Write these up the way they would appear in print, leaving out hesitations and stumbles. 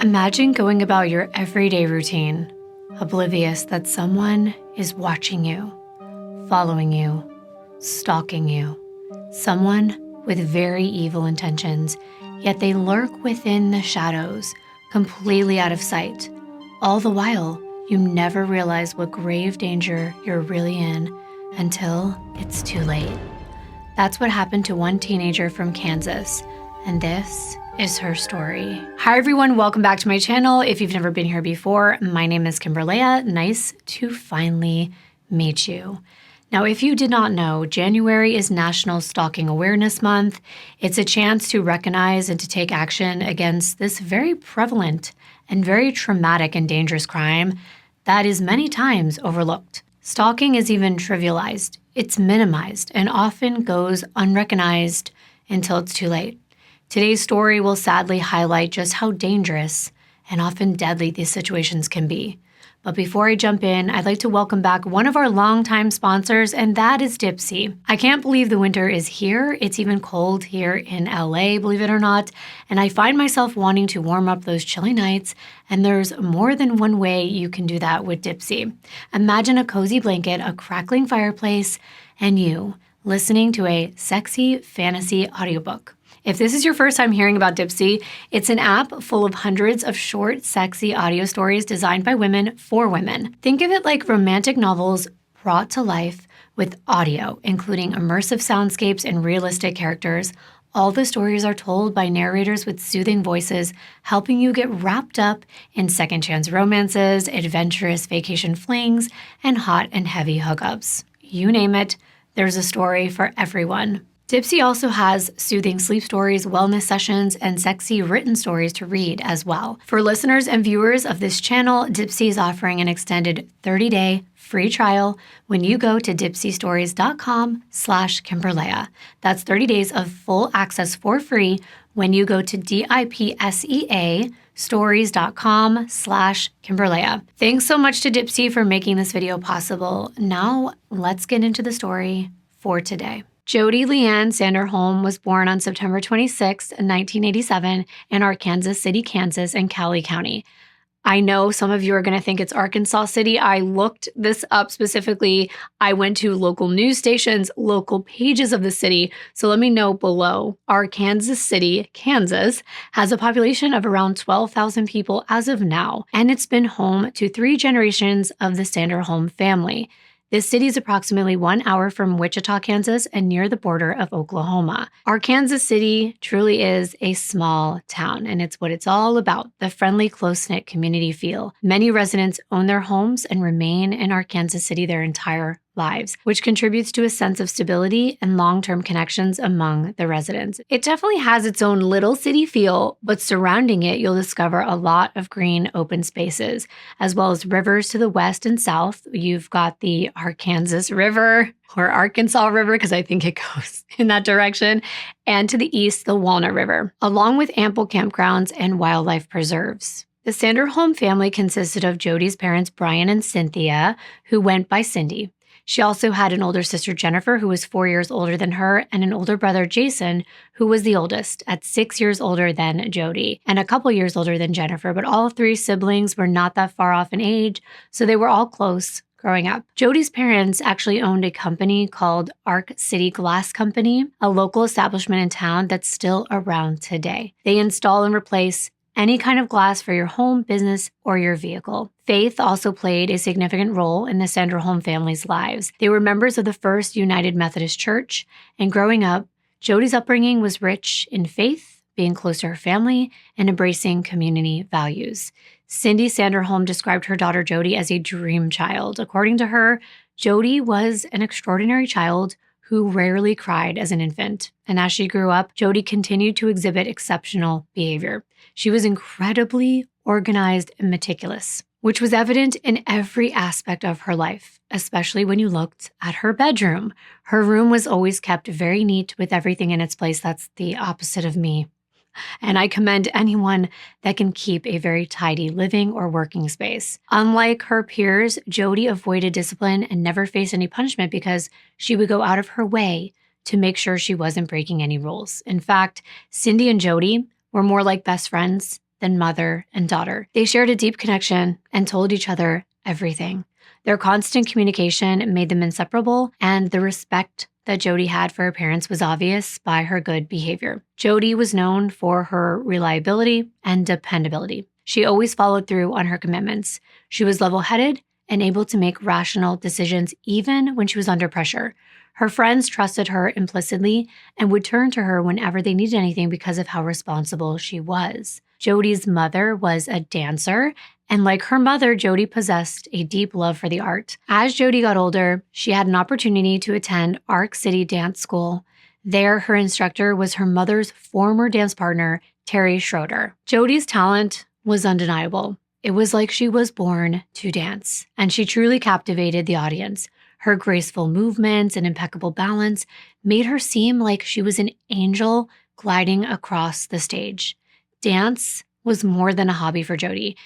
Imagine going about your everyday routine, oblivious that someone is watching you, following you, stalking you. Someone with very evil intentions, yet they lurk within the shadows, completely out of sight. All the while, you never realize what grave danger you're really in until it's too late. That's what happened to one teenager from Kansas, and this is her story. Hi everyone, welcome back to my channel. If you've never been here before, my name is Kimbyrleigha. Nice to finally meet you. Now, if you did not know, January is National Stalking Awareness Month. It's a chance to recognize and to take action against this very prevalent and very traumatic and dangerous crime that is many times overlooked. Stalking is even trivialized. It's minimized and often goes unrecognized until it's too late. Today's story will sadly highlight just how dangerous and often deadly these situations can be. But before I jump in, I'd like to welcome back one of our longtime sponsors, and that is Dipsea. I can't believe the winter is here. It's even cold here in LA, believe it or not. And I find myself wanting to warm up those chilly nights, and there's more than one way you can do that with Dipsea. Imagine a cozy blanket, a crackling fireplace, and you listening to a sexy fantasy audiobook. If this is your first time hearing about Dipsea, it's an app full of hundreds of short, sexy audio stories designed by women for women. Think of it like romantic novels brought to life with audio, including immersive soundscapes and realistic characters. All the stories are told by narrators with soothing voices, helping you get wrapped up in second chance romances, adventurous vacation flings, and hot and heavy hookups. You name it, there's a story for everyone. Dipsea also has soothing sleep stories, wellness sessions, and sexy written stories to read as well. For listeners and viewers of this channel, Dipsea is offering an extended 30-day free trial when you go to dipseastories.com/Kimbyrleigha. That's 30 days of full access for free when you go to DIPSEA stories.com/Kimbyrleigha. Thanks so much to Dipsea for making this video possible. Now, let's get into the story for today. Jodi Leanne Sanderholm was born on September 26, 1987 in Arkansas City, Kansas in Cowley County. I know some of you are going to think it's Arkansas City. I looked this up specifically. I went to local news stations, local pages of the city. So let me know below. Arkansas City, Kansas has a population of around 12,000 people as of now, and it's been home to 3 generations of the Sanderholm family. This city is approximately 1 hour from Wichita, Kansas, and near the border of Oklahoma. Arkansas City truly is a small town, and it's what it's all about, the friendly, close-knit community feel. Many residents own their homes and remain in Arkansas City their entire lives, which contributes to a sense of stability and long-term connections among the residents. It definitely has its own little city feel, but surrounding it, you'll discover a lot of green open spaces, as well as rivers to the west and south. You've got the Arkansas River, or Arkansas River, because I think it goes in that direction, and to the east, the Walnut River, along with ample campgrounds and wildlife preserves. The Sanderholm family consisted of Jodi's parents, Brian and Cynthia, who went by Cindy. She also had an older sister, Jennifer, who was 4 years older than her, and an older brother, Jason, who was the oldest, at 6 years older than Jodi, and a couple years older than Jennifer. But all 3 siblings were not that far off in age, so they were all close growing up. Jodi's parents actually owned a company called Arc City Glass Company, a local establishment in town that's still around today. They install and replace any kind of glass for your home, business, or your vehicle. Faith also played a significant role in the Sanderholm family's lives. They were members of the First United Methodist Church, and growing up, Jodi's upbringing was rich in faith, being close to her family, and embracing community values. Cindy Sanderholm described her daughter Jodi as a dream child. According to her, Jodi was an extraordinary child who rarely cried as an infant. And as she grew up, Jodi continued to exhibit exceptional behavior. She was incredibly organized and meticulous, which was evident in every aspect of her life, especially when you looked at her bedroom. Her room was always kept very neat with everything in its place. That's the opposite of me. And I commend anyone that can keep a very tidy living or working space. Unlike her peers, Jodi avoided discipline and never faced any punishment because she would go out of her way to make sure she wasn't breaking any rules. In fact, Cindy and Jodi were more like best friends than mother and daughter. They shared a deep connection and told each other everything. Their constant communication made them inseparable, and the respect that Jodi had for her parents was obvious by her good behavior. Jodi was known for her reliability and dependability. She always followed through on her commitments. She was level-headed and able to make rational decisions even when she was under pressure. Her friends trusted her implicitly and would turn to her whenever they needed anything because of how responsible she was. Jodi's mother was a dancer, and like her mother, Jodi possessed a deep love for the art. As Jodi got older, she had an opportunity to attend Arc City Dance School. There, her instructor was her mother's former dance partner, Terry Schroeder. Jodi's talent was undeniable. It was like she was born to dance, and she truly captivated the audience. Her graceful movements and impeccable balance made her seem like she was an angel gliding across the stage. Dance was more than a hobby for Jodi.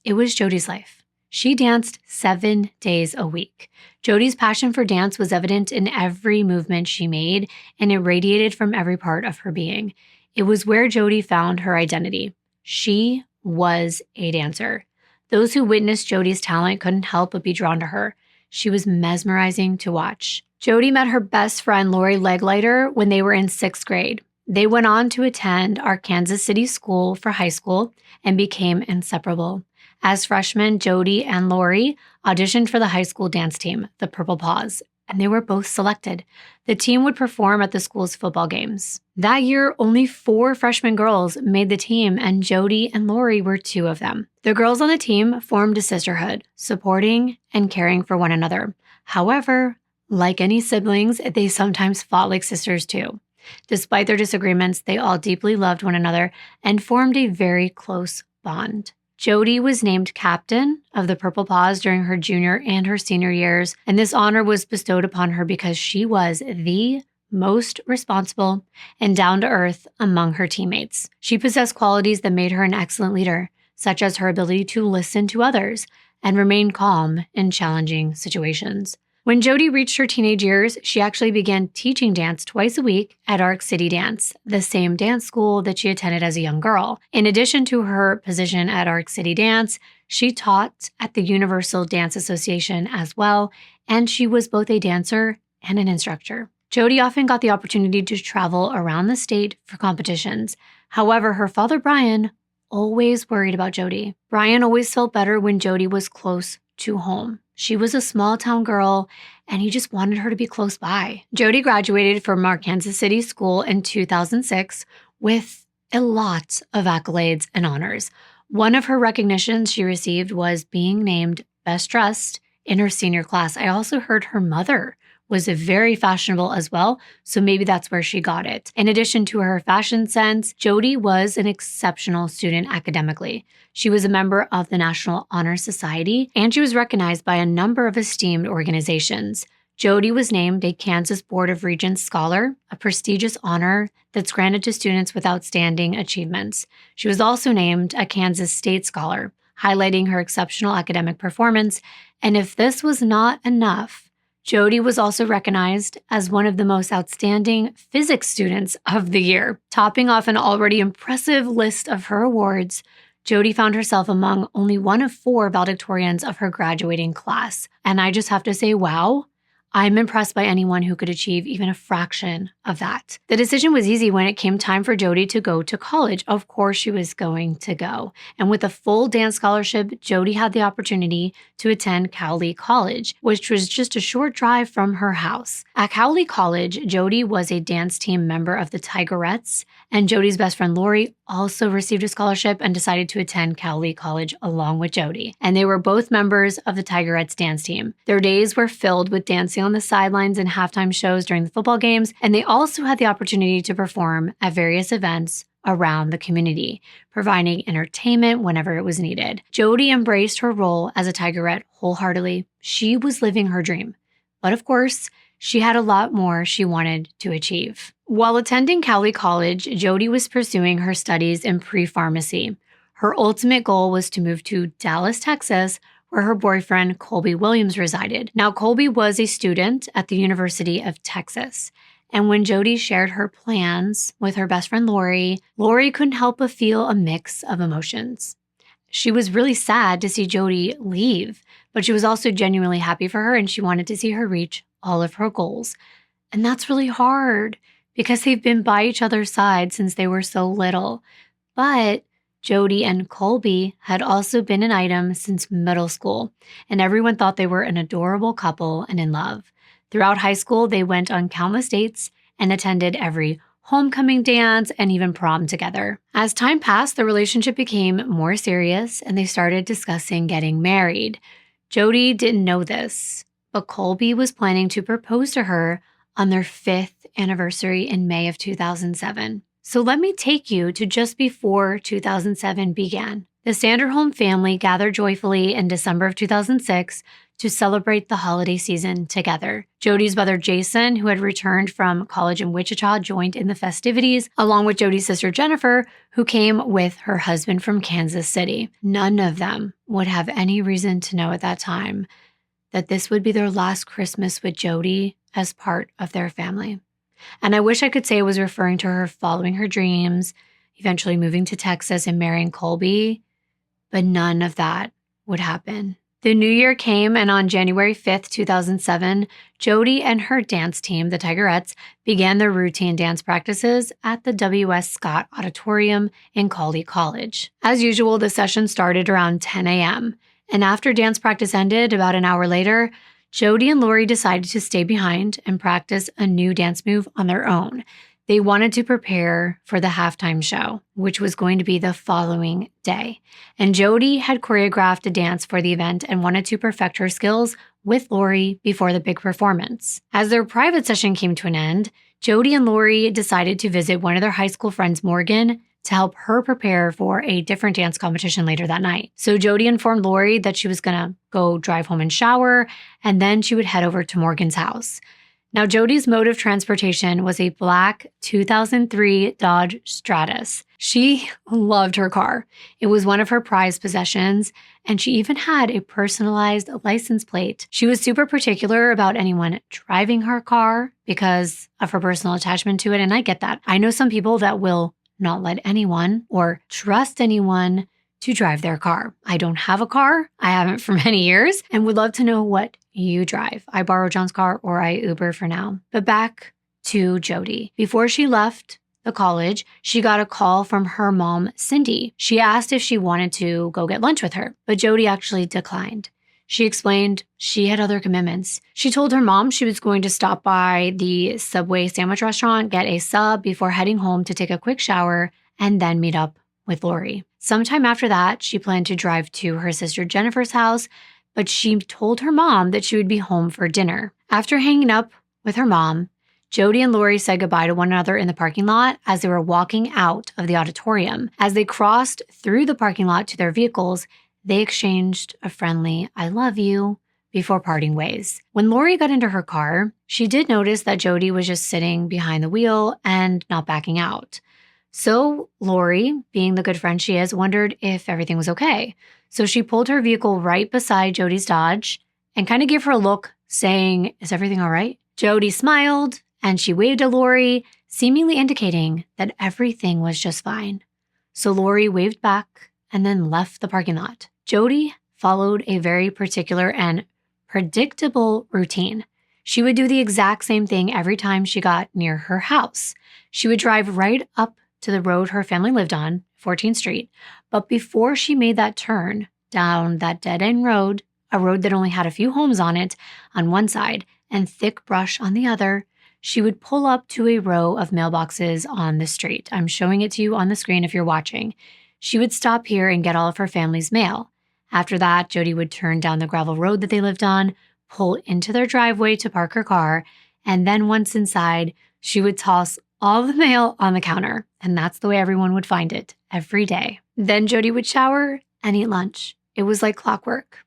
It was Jodi's life. She danced 7 days a week. Jodi's passion for dance was evident in every movement she made, and it radiated from every part of her being. It was where Jodi found her identity. She was a dancer. Those who witnessed Jodi's talent couldn't help but be drawn to her. She was mesmerizing to watch. Jodi met her best friend Lori Leglighter when they were in 6th grade. They went on to attend our Kansas City school for high school and became inseparable. As freshmen, Jodi and Lori auditioned for the high school dance team, the Purple Paws, and they were both selected. The team would perform at the school's football games. That year, only 4 freshman girls made the team, and Jodi and Lori were 2 of them. The girls on the team formed a sisterhood, supporting and caring for one another. However, like any siblings, they sometimes fought like sisters too. Despite their disagreements, they all deeply loved one another and formed a very close bond. Jodi was named captain of the Purple Paws during her junior and her senior years, and this honor was bestowed upon her because she was the most responsible and down-to-earth among her teammates. She possessed qualities that made her an excellent leader, such as her ability to listen to others and remain calm in challenging situations. When Jodi reached her teenage years, she actually began teaching dance twice a week at Arc City Dance, the same dance school that she attended as a young girl. In addition to her position at Arc City Dance, she taught at the Universal Dance Association as well, and she was both a dancer and an instructor. Jodi often got the opportunity to travel around the state for competitions. However, her father, Brian, always worried about Jodi. Brian always felt better when Jodi was close to home. She was a small town girl, and he just wanted her to be close by. Jodi graduated from our Kansas City school in 2006 with a lot of accolades and honors. One of her recognitions she received was being named Best Dressed in her senior class. I also heard her mother was very fashionable as well, so maybe that's where she got it. In addition to her fashion sense, Jodi was an exceptional student academically. She was a member of the National Honor Society, and she was recognized by a number of esteemed organizations. Jodi was named a Kansas Board of Regents Scholar, a prestigious honor that's granted to students with outstanding achievements. She was also named a Kansas State Scholar, highlighting her exceptional academic performance. And if this was not enough, Jodi was also recognized as one of the most outstanding physics students of the year. Topping off an already impressive list of her awards, Jodi found herself among only one of 4 valedictorians of her graduating class. And I just have to say, wow, I'm impressed by anyone who could achieve even a fraction of that. The decision was easy when it came time for Jodi to go to college. Of course, she was going to go. And with a full dance scholarship, Jodi had the opportunity to attend Cowley College, which was just a short drive from her house. At Cowley College, Jodi was a dance team member of the Tigerettes, and Jodi's best friend Lori also received a scholarship and decided to attend Cowley College along with Jodi. And they were both members of the Tigerettes dance team. Their days were filled with dancing on the sidelines and halftime shows during the football games, and they also had the opportunity to perform at various events around the community, providing entertainment whenever it was needed. Jodi embraced her role as a Tigerette wholeheartedly. She was living her dream. But of course, she had a lot more she wanted to achieve. While attending Cowley College, Jodi was pursuing her studies in pre-pharmacy. Her ultimate goal was to move to Dallas, Texas, where her boyfriend, Colby Williams, resided. Now, Colby was a student at the University of Texas, And when Jodi shared her plans with her best friend Lori, Lori couldn't help but feel a mix of emotions. She was really sad to see Jodi leave, but she was also genuinely happy for her and she wanted to see her reach all of her goals. And that's really hard because they've been by each other's side since they were so little. But Jodi and Colby had also been an item since middle school, and everyone thought they were an adorable couple and in love. Throughout high school, they went on countless dates and attended every homecoming dance and even prom together. As time passed, the relationship became more serious and they started discussing getting married. Jodi didn't know this, but Colby was planning to propose to her on their 5th anniversary in May of 2007. So let me take you to just before 2007 began. The Sanderholm family gathered joyfully in December of 2006 to celebrate the holiday season together. Jodi's brother Jason, who had returned from college in Wichita, joined in the festivities, along with Jodi's sister Jennifer, who came with her husband from Kansas City. None of them would have any reason to know at that time that this would be their last Christmas with Jodi as part of their family. And I wish I could say it was referring to her following her dreams, eventually moving to Texas and marrying Colby, but none of that would happen. The new year came, and on January 5th, 2007, Jodi and her dance team, the Tigerettes, began their routine dance practices at the W.S. Scott Auditorium in Colby College. As usual, the session started around 10 a.m., and after dance practice ended about an hour later, Jodi and Lori decided to stay behind and practice a new dance move on their own. They wanted to prepare for the halftime show, which was going to be the following day. And Jodi had choreographed a dance for the event and wanted to perfect her skills with Lori before the big performance. As their private session came to an end, Jodi and Lori decided to visit one of their high school friends, Morgan, to help her prepare for a different dance competition later that night. So Jodi informed Lori that she was gonna go drive home and shower, and then she would head over to Morgan's house. Now, Jodi's mode of transportation was a black 2003 Dodge Stratus. She loved her car. It was one of her prized possessions, and she even had a personalized license plate. She was super particular about anyone driving her car because of her personal attachment to it, and I get that. I know some people that will not let anyone or trust anyone to drive their car. I don't have a car. I haven't for many years and would love to know what you drive. I borrow John's car or I Uber for now. But back to Jodi. Before she left the college, she got a call from her mom, Cindy. She asked if she wanted to go get lunch with her, but Jodi actually declined. She explained she had other commitments. She told her mom she was going to stop by the Subway sandwich restaurant, get a sub before heading home to take a quick shower, and then meet up with Lori. Sometime after that, she planned to drive to her sister Jennifer's house, but she told her mom that she would be home for dinner. After hanging up with her mom, Jodi and Lori said goodbye to one another in the parking lot as they were walking out of the auditorium. As they crossed through the parking lot to their vehicles, they exchanged a friendly, "I love you," before parting ways. When Lori got into her car, she did notice that Jodi was just sitting behind the wheel and not backing out. So Lori, being the good friend she is, wondered if everything was okay. So she pulled her vehicle right beside Jodi's Dodge and kind of gave her a look saying, "Is everything all right?" Jodi smiled and she waved at Lori, seemingly indicating that everything was just fine. So Lori waved back and then left the parking lot. Jodi followed a very particular and predictable routine. She would do the exact same thing every time she got near her house. She would drive right up to the road her family lived on, 14th Street. But before she made that turn down that dead-end road, a road that only had a few homes on it on one side and thick brush on the other, she would pull up to a row of mailboxes on the street. I'm showing it to you on the screen if you're watching. She would stop here and get all of her family's mail. After that, Jodi would turn down the gravel road that they lived on, pull into their driveway to park her car, and then once inside, she would toss all the mail on the counter. And that's the way everyone would find it every day. Then Jodi would shower and eat lunch. It was like clockwork.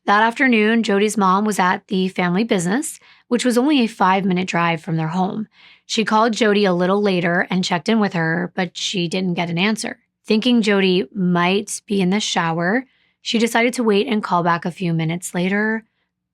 That afternoon, Jodi's mom was at the family business, which was only a 5-minute drive from their home. She called Jodi a little later and checked in with her, but she didn't get an answer. Thinking Jodi might be in the shower, she decided to wait and call back a few minutes later,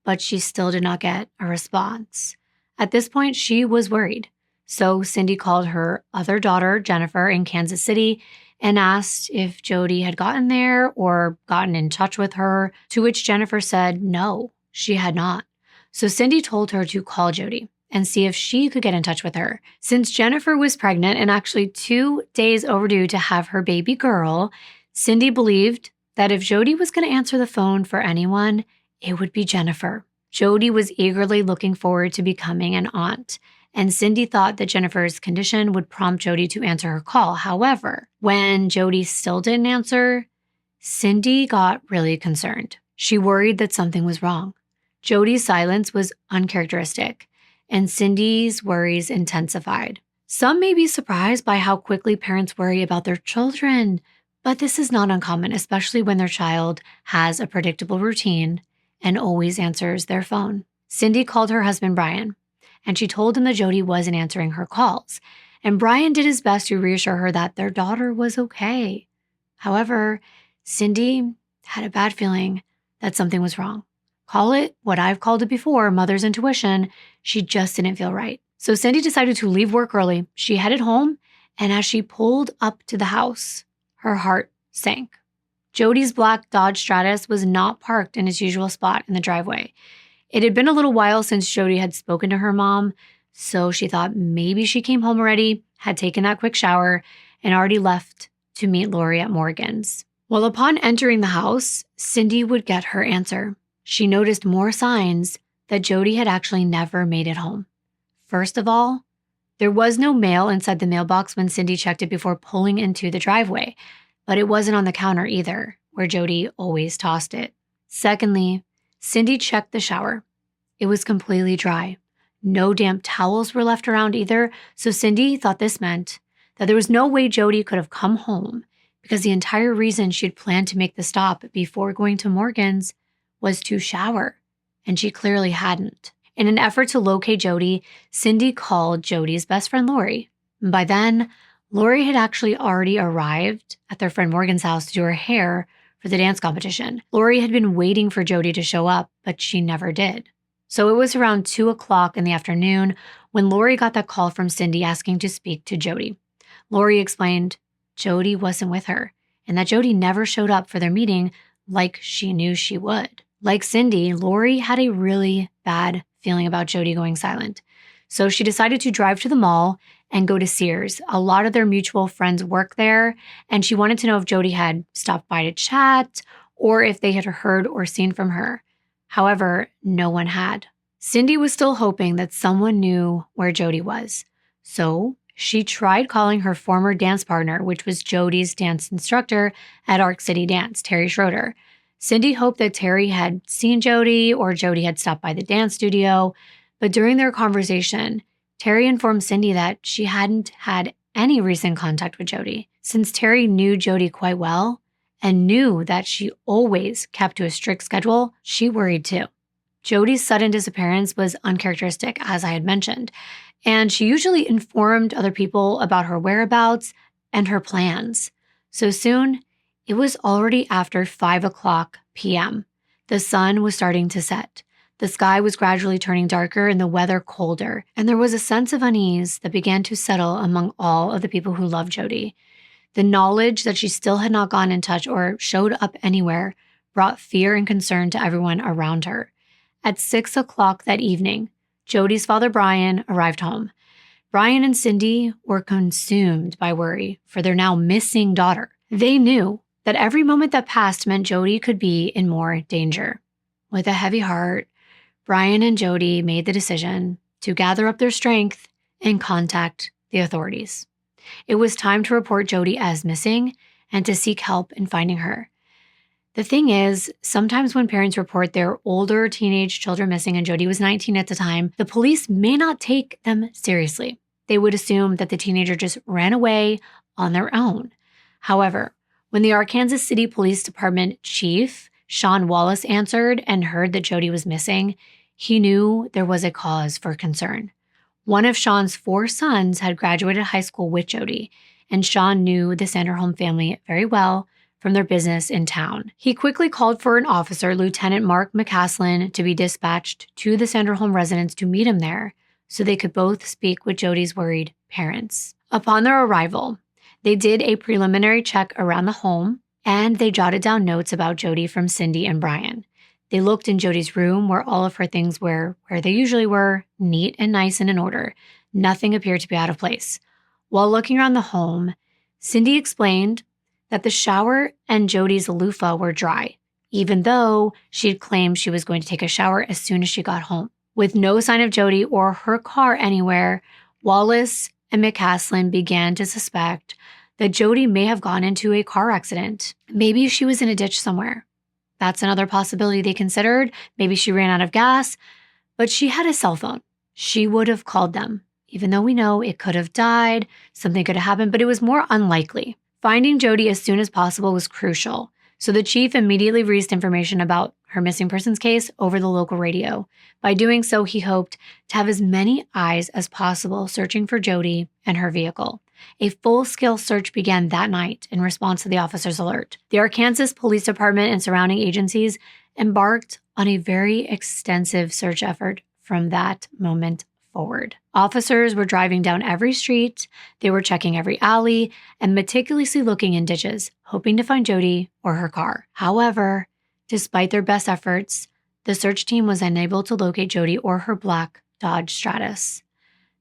but she still did not get a response. At this point, she was worried. So Cindy called her other daughter, Jennifer, in Kansas City and asked if Jodi had gotten there or gotten in touch with her, to which Jennifer said no, she had not. So Cindy told her to call Jodi and see if she could get in touch with her. Since Jennifer was pregnant and actually 2 days overdue to have her baby girl, Cindy believed that if Jodi was going to answer the phone for anyone, it would be Jennifer. Jodi was eagerly looking forward to becoming an aunt, and Cindy thought that Jennifer's condition would prompt Jodi to answer her call. However, when Jodi still didn't answer, Cindy got really concerned. She worried that something was wrong. Jodi's silence was uncharacteristic, and Cindy's worries intensified. Some may be surprised by how quickly parents worry about their children, but this is not uncommon, especially when their child has a predictable routine and always answers their phone. Cindy called her husband, Brian, and she told him that Jodi wasn't answering her calls. And Brian did his best to reassure her that their daughter was okay. However, Cindy had a bad feeling that something was wrong. Call it what I've called it before, mother's intuition. She just didn't feel right. So Cindy decided to leave work early. She headed home, and as she pulled up to the house, her heart sank. Jodi's black Dodge Stratus was not parked in its usual spot in the driveway. It had been a little while since Jodi had spoken to her mom, so she thought maybe she came home already, had taken that quick shower, and already left to meet Lori at Morgan's. Well, upon entering the house, Cindy would get her answer. She noticed more signs that Jodi had actually never made it home. First of all, there was no mail inside the mailbox when Cindy checked it before pulling into the driveway, but it wasn't on the counter either, where Jodi always tossed it. Secondly, Cindy checked the shower. It was completely dry. No damp towels were left around either, so Cindy thought this meant that there was no way Jodi could have come home, because the entire reason she'd planned to make the stop before going to Morgan's was to shower, and she clearly hadn't. In an effort to locate Jodi, Cindy called Jodi's best friend, Lori. By then, Lori had actually already arrived at their friend Morgan's house to do her hair for the dance competition. Lori had been waiting for Jodi to show up, but she never did. So it was around 2 o'clock in the afternoon when Lori got that call from Cindy asking to speak to Jodi. Lori explained Jodi wasn't with her and that Jodi never showed up for their meeting like she knew she would. Like Cindy, Lori had a really bad feeling about Jodi going silent. So she decided to drive to the mall and go to Sears. A lot of their mutual friends work there, and she wanted to know if Jodi had stopped by to chat or if they had heard or seen from her. However, no one had. Cindy was still hoping that someone knew where Jodi was. So she tried calling her former dance partner, which was Jodi's dance instructor at Arc City Dance, Terry Schroeder. Cindy hoped that Terry had seen Jodi or Jodi had stopped by the dance studio, but during their conversation, Terry informed Cindy that she hadn't had any recent contact with Jodi. Since Terry knew Jodi quite well and knew that she always kept to a strict schedule, she worried too. Jodi's sudden disappearance was uncharacteristic, as I had mentioned, and she usually informed other people about her whereabouts and her plans. So soon, it was already after 5 o'clock p.m. The sun was starting to set. The sky was gradually turning darker and the weather colder, and there was a sense of unease that began to settle among all of the people who loved Jodi. The knowledge that she still had not gone in touch or showed up anywhere brought fear and concern to everyone around her. At 6 o'clock that evening, Jodi's father, Brian, arrived home. Brian and Cindy were consumed by worry for their now missing daughter. They knew that every moment that passed meant Jodi could be in more danger. With a heavy heart, Brian and Jodi made the decision to gather up their strength and contact the authorities. It was time to report Jodi as missing and to seek help in finding her. The thing is, sometimes when parents report their older teenage children missing, and Jodi was 19 at the time, the police may not take them seriously. They would assume that the teenager just ran away on their own. However, when the Arkansas City Police Department chief, Sean Wallace, answered and heard that Jodi was missing, he knew there was a cause for concern. One of Sean's 4 sons had graduated high school with Jodi, and Sean knew the Sanderholm family very well from their business in town. He quickly called for an officer, Lieutenant Mark McCaslin, to be dispatched to the Sanderholm residence to meet him there so they could both speak with Jodi's worried parents. Upon their arrival, they did a preliminary check around the home, and they jotted down notes about Jodi from Cindy and Brian. They looked in Jodi's room where all of her things were where they usually were, neat and nice and in order. Nothing appeared to be out of place. While looking around the home, Cindy explained that the shower and Jodi's loofah were dry, even though she had claimed she was going to take a shower as soon as she got home. With no sign of Jodi or her car anywhere, Wallace and McCaslin began to suspect that Jodi may have gone into a car accident. Maybe she was in a ditch somewhere. That's another possibility they considered. Maybe she ran out of gas, but she had a cell phone. She would have called them. Even though we know it could have died, something could have happened, but it was more unlikely. Finding Jodi as soon as possible was crucial. So the chief immediately released information about her missing persons case over the local radio. By doing so, he hoped to have as many eyes as possible searching for Jodi and her vehicle. A full-scale search began that night in response to the officer's alert. The Arkansas Police Department and surrounding agencies embarked on a very extensive search effort from that moment forward. Officers were driving down every street, they were checking every alley, and meticulously looking in ditches, hoping to find Jodi or her car. However, despite their best efforts, the search team was unable to locate Jodi or her black Dodge Stratus.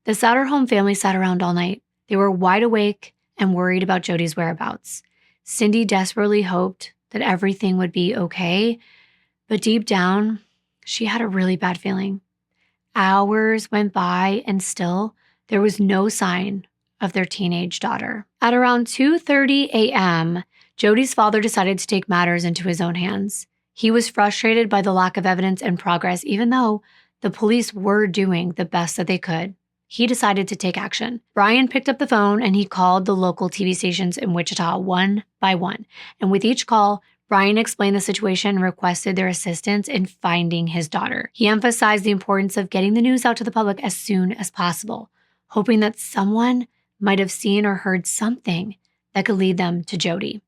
The Sanderholm family sat around all night. They were wide awake and worried about Jodi's whereabouts. Cindy desperately hoped that everything would be okay, but deep down, she had a really bad feeling. Hours went by and still there was no sign of their teenage daughter. At around 2:30 a.m., Jodi's father decided to take matters into his own hands. He was frustrated by the lack of evidence and progress, even though the police were doing the best that they could. He decided to take action. Brian picked up the phone and he called the local TV stations in Wichita one by one. And with each call, Brian explained the situation and requested their assistance in finding his daughter. He emphasized the importance of getting the news out to the public as soon as possible, hoping that someone might have seen or heard something that could lead them to Jodi.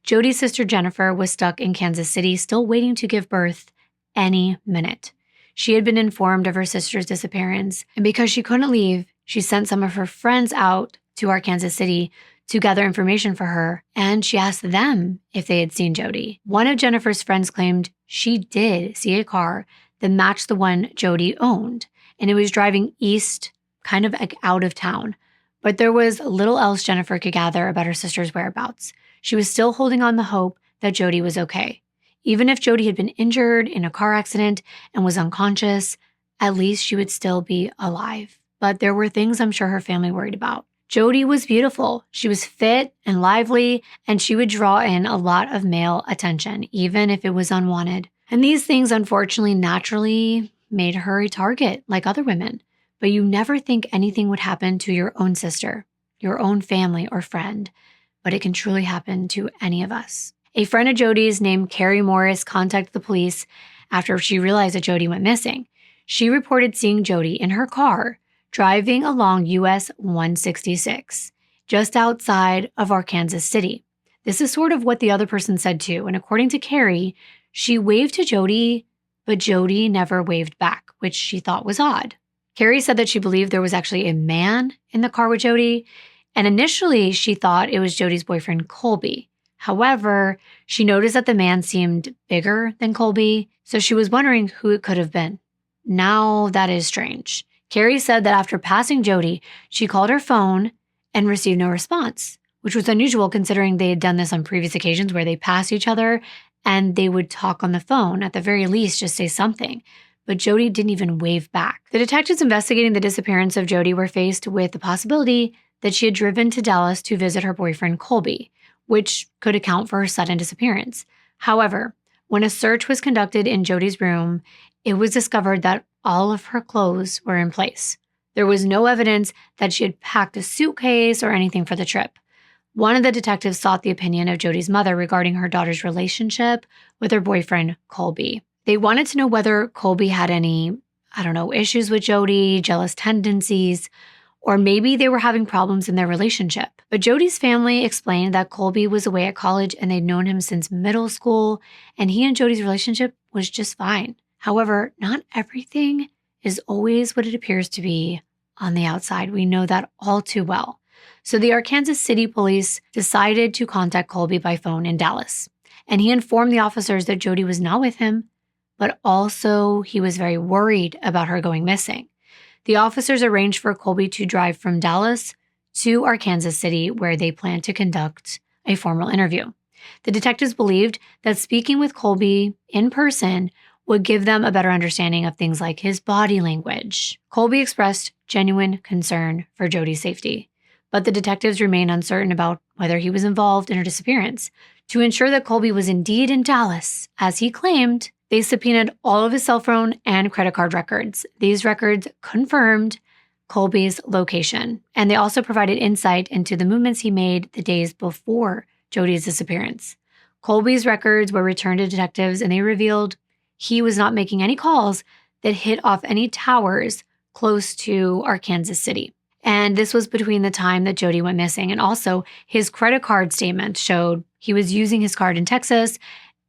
Jodi's sister Jennifer was stuck in Kansas City, still waiting to give birth any minute. She had been informed of her sister's disappearance, and because she couldn't leave, she sent some of her friends out to Arkansas City to gather information for her, and she asked them if they had seen Jodi. One of Jennifer's friends claimed she did see a car that matched the one Jodi owned, and it was driving east, kind of like out of town. But there was little else Jennifer could gather about her sister's whereabouts. She was still holding on the hope that Jodi was okay. Even if Jodi had been injured in a car accident and was unconscious, at least she would still be alive. But there were things I'm sure her family worried about. Jodi was beautiful. She was fit and lively, and she would draw in a lot of male attention, even if it was unwanted. And these things, unfortunately, naturally made her a target like other women. But you never think anything would happen to your own sister, your own family or friend, but it can truly happen to any of us. A friend of Jodi's named Carrie Morris contacted the police after she realized that Jodi went missing. She reported seeing Jodi in her car driving along US 166, just outside of Arkansas City. This is sort of what the other person said too, and according to Carrie, she waved to Jodi, but Jodi never waved back, which she thought was odd. Carrie said that she believed there was actually a man in the car with Jodi, and initially she thought it was Jodi's boyfriend Colby. However, she noticed that the man seemed bigger than Colby, so she was wondering who it could have been. Now that is strange. Carrie said that after passing Jodi, she called her phone and received no response, which was unusual considering they had done this on previous occasions where they passed each other and they would talk on the phone, at the very least just say something. But Jodi didn't even wave back. The detectives investigating the disappearance of Jodi were faced with the possibility that she had driven to Dallas to visit her boyfriend Colby, which could account for her sudden disappearance. However, when a search was conducted in Jodi's room, it was discovered that all of her clothes were in place. There was no evidence that she had packed a suitcase or anything for the trip. One of the detectives sought the opinion of Jodi's mother regarding her daughter's relationship with her boyfriend, Colby. They wanted to know whether Colby had any, issues with Jodi, jealous tendencies, or maybe they were having problems in their relationship. But Jodi's family explained that Colby was away at college and they'd known him since middle school, and he and Jodi's relationship was just fine. However, not everything is always what it appears to be on the outside. We know that all too well. So the Arkansas City police decided to contact Colby by phone in Dallas. And he informed the officers that Jodi was not with him, but also he was very worried about her going missing. The officers arranged for Colby to drive from Dallas to Arkansas City, where they planned to conduct a formal interview. The detectives believed that speaking with Colby in person would give them a better understanding of things like his body language. Colby expressed genuine concern for Jodi's safety, but the detectives remained uncertain about whether he was involved in her disappearance. To ensure that Colby was indeed in Dallas, as he claimed, they subpoenaed all of his cell phone and credit card records. These records confirmed Colby's location, and they also provided insight into the movements he made the days before Jodi's disappearance. Colby's records were returned to detectives, and they revealed he was not making any calls that hit off any towers close to Arkansas City. And this was between the time that Jodi went missing, and also his credit card statement showed he was using his card in Texas,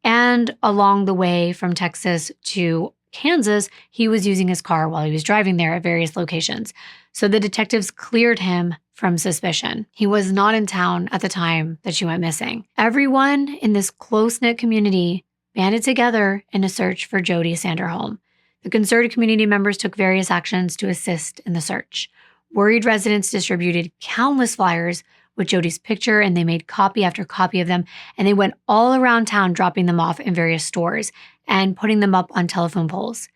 and along the way from Texas to Kansas, he was using his car while he was driving there at various locations. So the detectives cleared him from suspicion. He was not in town at the time that she went missing. Everyone in this close-knit community banded together in a search for Jodi Sanderholm. The concerned community members took various actions to assist in the search. Worried residents distributed countless flyers with Jodi's picture, and they made copy after copy of them, and they went all around town dropping them off in various stores and putting them up on telephone poles.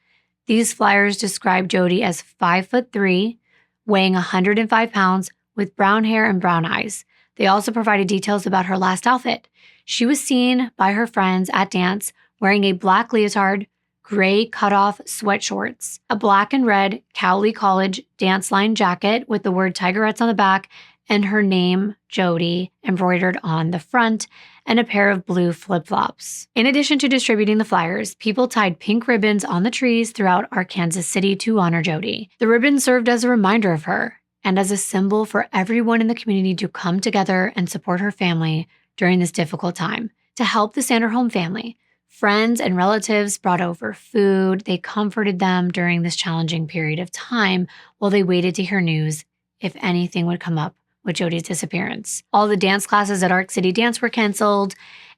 These flyers described Jodi as 5'3", weighing 105 pounds, with brown hair and brown eyes. They also provided details about her last outfit. She was seen by her friends at dance wearing a black leotard, gray cutoff sweatshorts, a black and red Cowley College dance line jacket with the word Tigerettes on the back, and her name, Jodi, embroidered on the front, and a pair of blue flip-flops. In addition to distributing the flyers, people tied pink ribbons on the trees throughout Arkansas City to honor Jodi. The ribbons served as a reminder of her and as a symbol for everyone in the community to come together and support her family during this difficult time. To help the Sanderholm family, friends and relatives brought over food. They comforted them during this challenging period of time while they waited to hear news, if anything would come up with Jodi's disappearance. All the dance classes at Ark City Dance were canceled,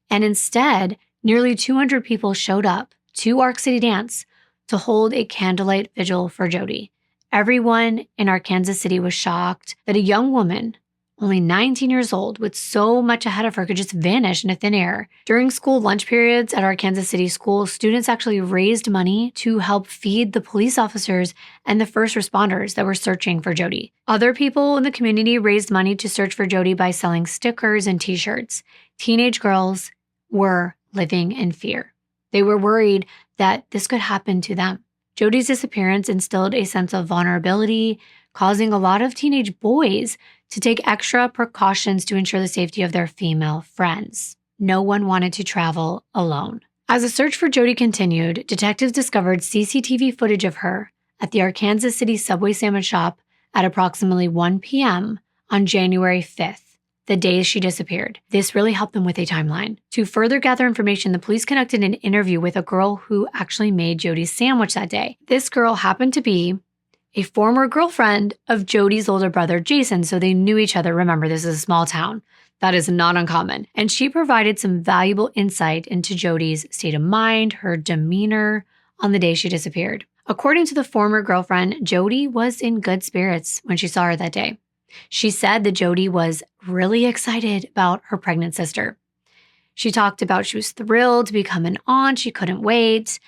and instead, nearly 200 people showed up to Ark City Dance to hold a candlelight vigil for Jodi. Everyone in Arkansas City was shocked that a young woman, only 19 years old, with so much ahead of her, could just vanish into thin air. During school lunch periods at Arkansas City School, students actually raised money to help feed the police officers and the first responders that were searching for Jodi. Other people in the community raised money to search for Jodi by selling stickers and t-shirts. Teenage girls were living in fear. They were worried that this could happen to them. Jodi's disappearance instilled a sense of vulnerability, causing a lot of teenage boys to take extra precautions to ensure the safety of their female friends. No one wanted to travel alone. As the search for Jodi continued, detectives discovered CCTV footage of her at the Arkansas City Subway sandwich shop at approximately 1 p.m. on January 5th, the day she disappeared. This really helped them with a timeline. To further gather information, the police conducted an interview with a girl who actually made Jodi's sandwich that day. This girl happened to be a former girlfriend of Jodi's older brother, Jason, so they knew each other. Remember, this is a small town. That is not uncommon. And she provided some valuable insight into Jodi's state of mind, her demeanor on the day she disappeared. According to the former girlfriend, Jodi was in good spirits when she saw her that day. She said that Jodi was really excited about her pregnant sister. She talked about she was thrilled to become an aunt. She couldn't wait.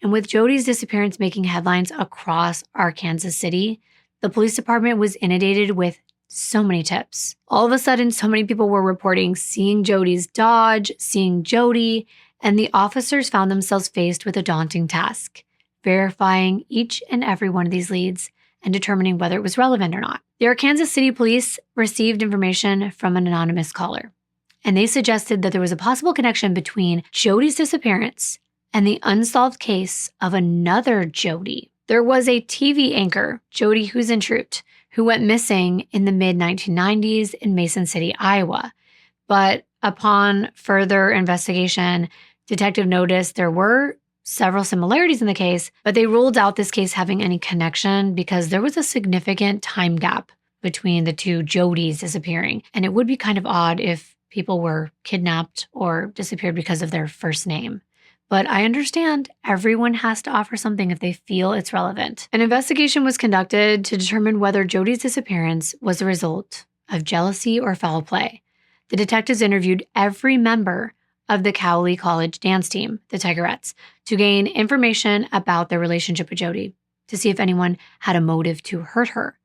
And with Jodi's disappearance making headlines across Arkansas City, the police department was inundated with so many tips. All of a sudden, so many people were reporting seeing Jodi's Dodge, seeing Jodi, and the officers found themselves faced with a daunting task, verifying each and every one of these leads and determining whether it was relevant or not. The Arkansas City Police received information from an anonymous caller, and they suggested that there was a possible connection between Jodi's disappearance and the unsolved case of another Jodi. There was a TV anchor, Jodi Husentrut, who went missing in the mid-1990s in Mason City, Iowa. But upon further investigation, detective noticed there were several similarities in the case, but they ruled out this case having any connection because there was a significant time gap between the two Jodis disappearing. And it would be kind of odd if people were kidnapped or disappeared because of their first name. But I understand everyone has to offer something if they feel it's relevant. An investigation was conducted to determine whether Jodi's disappearance was a result of jealousy or foul play. The detectives interviewed every member of the Cowley College dance team, the Tigerettes, to gain information about their relationship with Jodi, to see if anyone had a motive to hurt her.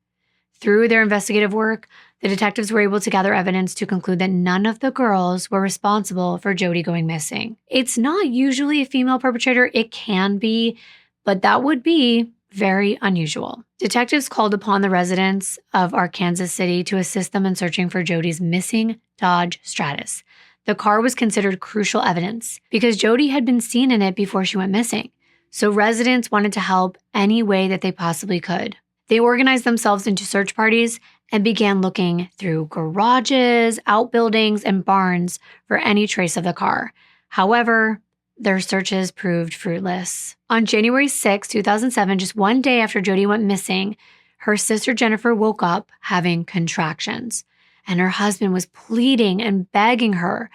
Through their investigative work, the detectives were able to gather evidence to conclude that none of the girls were responsible for Jodi going missing. It's not usually a female perpetrator. It can be, but that would be very unusual. Detectives called upon the residents of Arkansas City to assist them in searching for Jodi's missing Dodge Stratus. The car was considered crucial evidence because Jodi had been seen in it before she went missing. So residents wanted to help any way that they possibly could. They organized themselves into search parties and began looking through garages, outbuildings, and barns for any trace of the car. However, their searches proved fruitless. On January 6, 2007, just one day after Jodi went missing, her sister Jennifer woke up having contractions, and her husband was pleading and begging her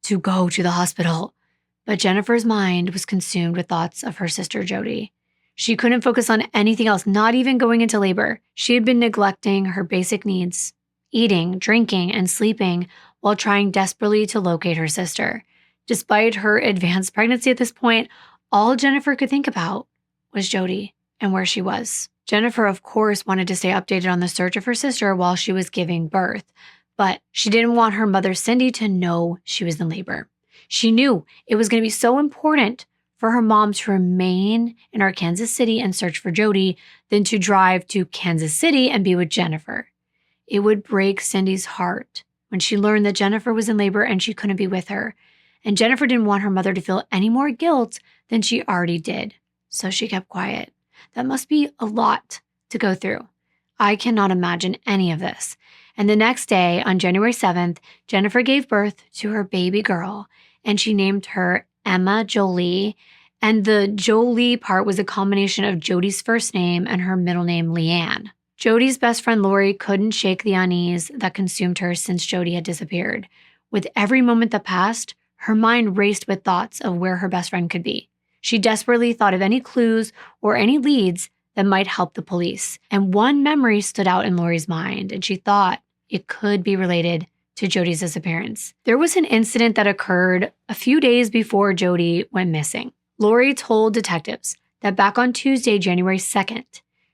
to go to the hospital. But Jennifer's mind was consumed with thoughts of her sister Jodi. She couldn't focus on anything else, not even going into labor. She had been neglecting her basic needs, eating, drinking, and sleeping while trying desperately to locate her sister. Despite her advanced pregnancy at this point, all Jennifer could think about was Jodi and where she was. Jennifer, of course, wanted to stay updated on the search of her sister while she was giving birth, but she didn't want her mother, Cindy, to know she was in labor. She knew it was going to be so important for her mom to remain in Arkansas City and search for Jodi than to drive to Kansas City and be with Jennifer. It would break Cindy's heart when she learned that Jennifer was in labor and she couldn't be with her. And Jennifer didn't want her mother to feel any more guilt than she already did. So she kept quiet. That must be a lot to go through. I cannot imagine any of this. And the next day, on January 7th, Jennifer gave birth to her baby girl, and she named her Emma Jolie, and the Jolie part was a combination of Jodi's first name and her middle name, Leanne. Jodi's best friend, Lori, couldn't shake the unease that consumed her since Jodi had disappeared. With every moment that passed, her mind raced with thoughts of where her best friend could be. She desperately thought of any clues or any leads that might help the police. And one memory stood out in Lori's mind, and she thought it could be related to Jodi's disappearance. There was an incident that occurred a few days before Jodi went missing. Lori told detectives that back on Tuesday, January 2nd,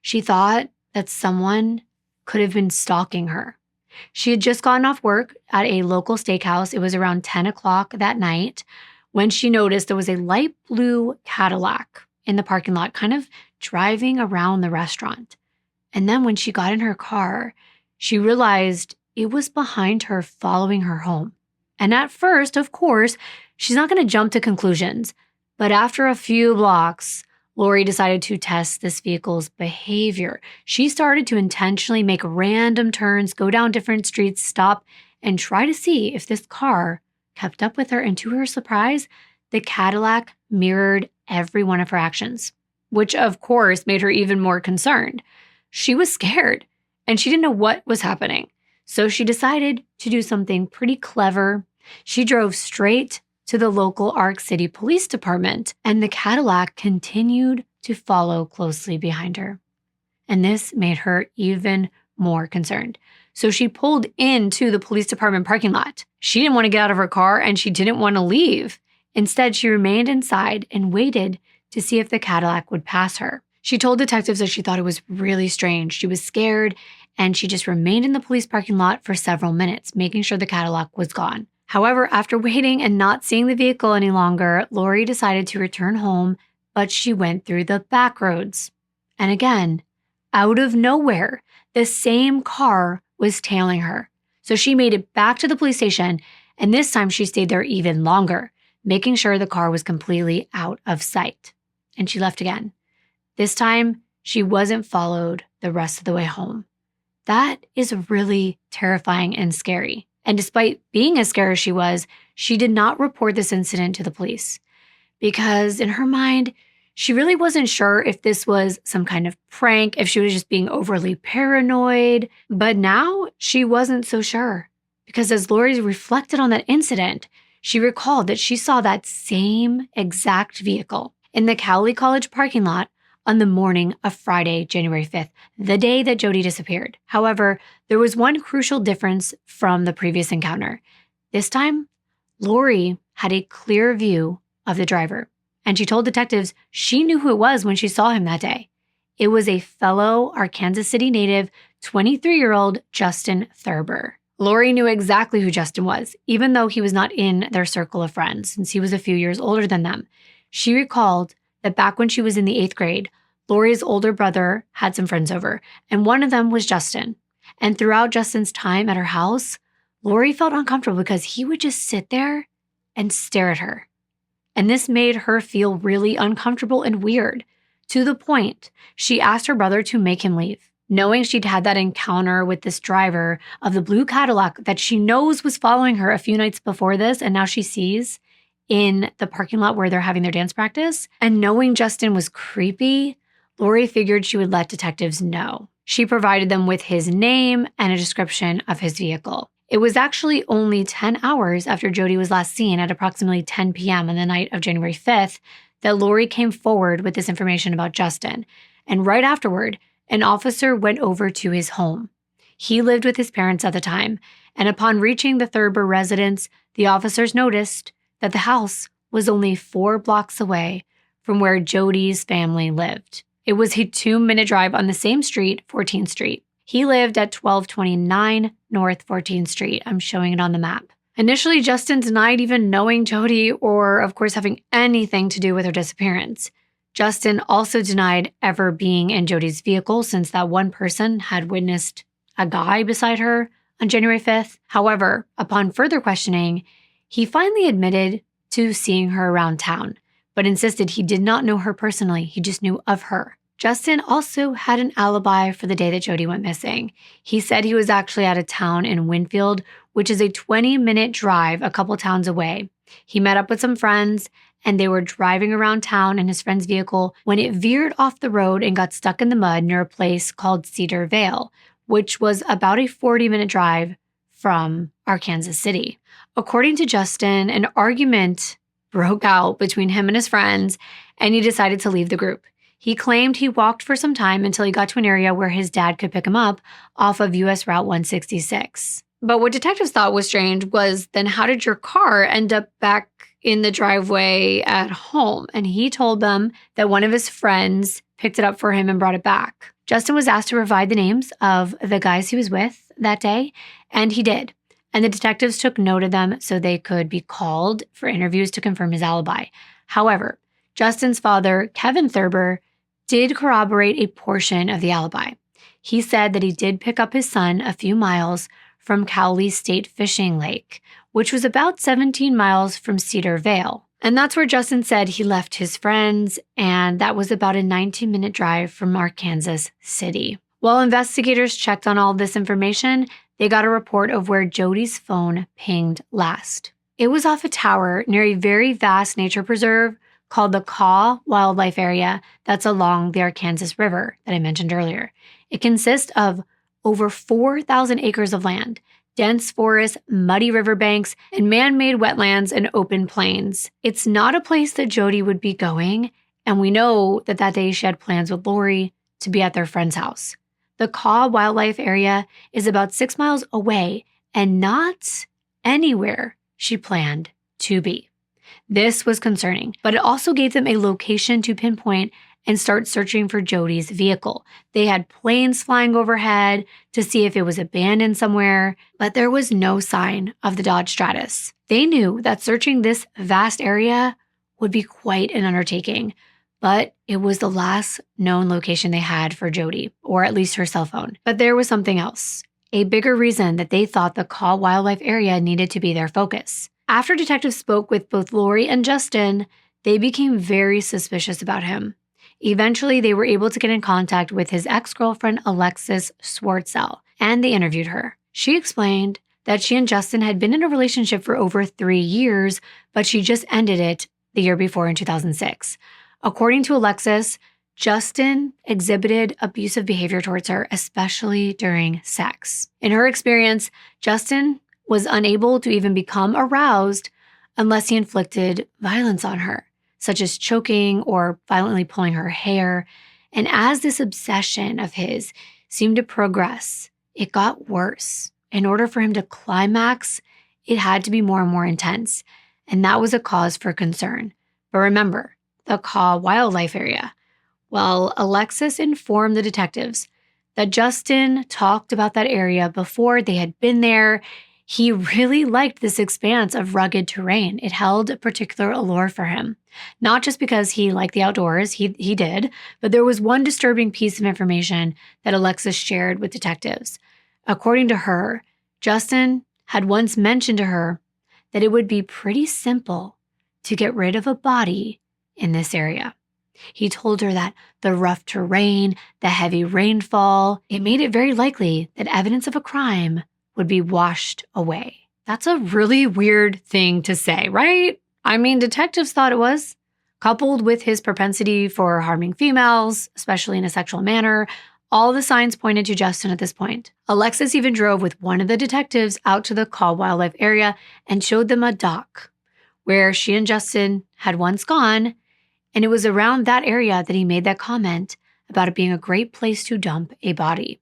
she thought that someone could have been stalking her. She had just gotten off work at a local steakhouse. It was around 10 o'clock that night when she noticed there was a light blue Cadillac in the parking lot, kind of driving around the restaurant. And then when she got in her car, she realized it was behind her, following her home. And at first, of course, she's not going to jump to conclusions. But after a few blocks, Lori decided to test this vehicle's behavior. She started to intentionally make random turns, go down different streets, stop, and try to see if this car kept up with her. And to her surprise, the Cadillac mirrored every one of her actions, which of course made her even more concerned. She was scared and she didn't know what was happening. So she decided to do something pretty clever. She drove straight to the local Ark City Police Department, and the Cadillac continued to follow closely behind her. And this made her even more concerned. So she pulled into the police department parking lot. She didn't want to get out of her car and she didn't want to leave. Instead, she remained inside and waited to see if the Cadillac would pass her. She told detectives that she thought it was really strange. She was scared and she just remained in the police parking lot for several minutes, making sure the Cadillac was gone. However, after waiting and not seeing the vehicle any longer, Lori decided to return home, but she went through the back roads. And again, out of nowhere, the same car was tailing her. So she made it back to the police station, and this time she stayed there even longer, making sure the car was completely out of sight. And she left again. This time, she wasn't followed the rest of the way home. That is really terrifying and scary. And despite being as scared as she was, she did not report this incident to the police. because in her mind, she really wasn't sure if this was some kind of prank, if she was just being overly paranoid. But now she wasn't so sure, because as Lori reflected on that incident, she recalled that she saw that same exact vehicle in the Cowley College parking lot on the morning of Friday, January 5th, the day that Jodi disappeared. However, there was one crucial difference from the previous encounter. This time, Lori had a clear view of the driver, and she told detectives she knew who it was when she saw him that day. It was a fellow Arkansas City native, 23-year-old Justin Thurber. Lori knew exactly who Justin was, even though he was not in their circle of friends, since he was a few years older than them. She recalled that back when she was in the 8th grade, Lori's older brother had some friends over, and one of them was Justin. And throughout Justin's time at her house, Lori felt uncomfortable because he would just sit there and stare at her. And this made her feel really uncomfortable and weird, to the point she asked her brother to make him leave, knowing she'd had that encounter with this driver of the blue Cadillac that she knows was following her a few nights before this, and now she sees in the parking lot where they're having their dance practice. And knowing Justin was creepy, Lori figured she would let detectives know. She provided them with his name and a description of his vehicle. It was actually only 10 hours after Jodi was last seen at approximately 10 p.m. on the night of January 5th that Lori came forward with this information about Justin. And right afterward, an officer went over to his home. He lived with his parents at the time, and upon reaching the Thurber residence, the officers noticed that the house was only 4 blocks away from where Jodi's family lived. It was a 2-minute drive on the same street, 14th Street. He lived at 1229 North 14th Street. I'm showing it on the map. Initially, Justin denied even knowing Jodi or, of course, having anything to do with her disappearance. Justin also denied ever being in Jodi's vehicle, since that one person had witnessed a guy beside her on January 5th. However, upon further questioning, he finally admitted to seeing her around town, but insisted he did not know her personally. He just knew of her. Justin also had an alibi for the day that Jodi went missing. He said he was actually out of town in Winfield, which is a 20-minute drive a couple towns away. He met up with some friends, and they were driving around town in his friend's vehicle when it veered off the road and got stuck in the mud near a place called Cedar Vale, which was about a 40-minute drive from Arkansas City. According to Justin, an argument broke out between him and his friends, and he decided to leave the group. He claimed he walked for some time until he got to an area where his dad could pick him up off of US Route 166. But what detectives thought was strange was, then how did your car end up back in the driveway at home? And he told them that one of his friends picked it up for him and brought it back. Justin was asked to provide the names of the guys he was with that day, and he did. And the detectives took note of them so they could be called for interviews to confirm his alibi. However, Justin's father, Kevin Thurber, did corroborate a portion of the alibi. He said that he did pick up his son a few miles from Cowley State Fishing Lake, which was about 17 miles from Cedar Vale. And that's where Justin said he left his friends, and that was about a 19-minute drive from Arkansas City. While investigators checked on all this information, they got a report of where Jodi's phone pinged last. It was off a tower near a very vast nature preserve called the Kaw Wildlife Area that's along the Arkansas River that I mentioned earlier. It consists of over 4,000 acres of land, dense forests, muddy riverbanks, and man-made wetlands and open plains. It's not a place that Jodi would be going, and we know that that day she had plans with Lori to be at their friend's house. The Kaw Wildlife Area is about 6 miles away and not anywhere she planned to be. This was concerning, but it also gave them a location to pinpoint and start searching for Jodi's vehicle. They had planes flying overhead to see if it was abandoned somewhere, but there was no sign of the Dodge Stratus. They knew that searching this vast area would be quite an undertaking, but it was the last known location they had for Jodi, or at least her cell phone. But there was something else, a bigger reason that they thought the Kaw Wildlife Area needed to be their focus. After detectives spoke with both Lori and Justin, they became very suspicious about him. Eventually, they were able to get in contact with his ex-girlfriend, Alexis Swartzel, and they interviewed her. She explained that she and Justin had been in a relationship for over 3 years, but she just ended it the year before in 2006. According to Alexis, Justin exhibited abusive behavior towards her, especially during sex. In her experience, Justin was unable to even become aroused unless he inflicted violence on her, such as choking or violently pulling her hair. And as this obsession of his seemed to progress, it got worse. In order for him to climax, it had to be more and more intense. And that was a cause for concern. But remember, the Kaw Wildlife Area. Well, Alexis informed the detectives that Justin talked about that area before they had been there. He really liked this expanse of rugged terrain. It held a particular allure for him. Not just because he liked the outdoors, he did, but there was one disturbing piece of information that Alexis shared with detectives. According to her, Justin had once mentioned to her that it would be pretty simple to get rid of a body in this area. He told her that the rough terrain, the heavy rainfall, it made it very likely that evidence of a crime would be washed away. That's a really weird thing to say, right? I mean, detectives thought it was. Coupled with his propensity for harming females, especially in a sexual manner, all the signs pointed to Justin at this point. Alexis even drove with one of the detectives out to the Kaw Wildlife Area and showed them a dock where she and Justin had once gone. And it was around that area that he made that comment about it being a great place to dump a body.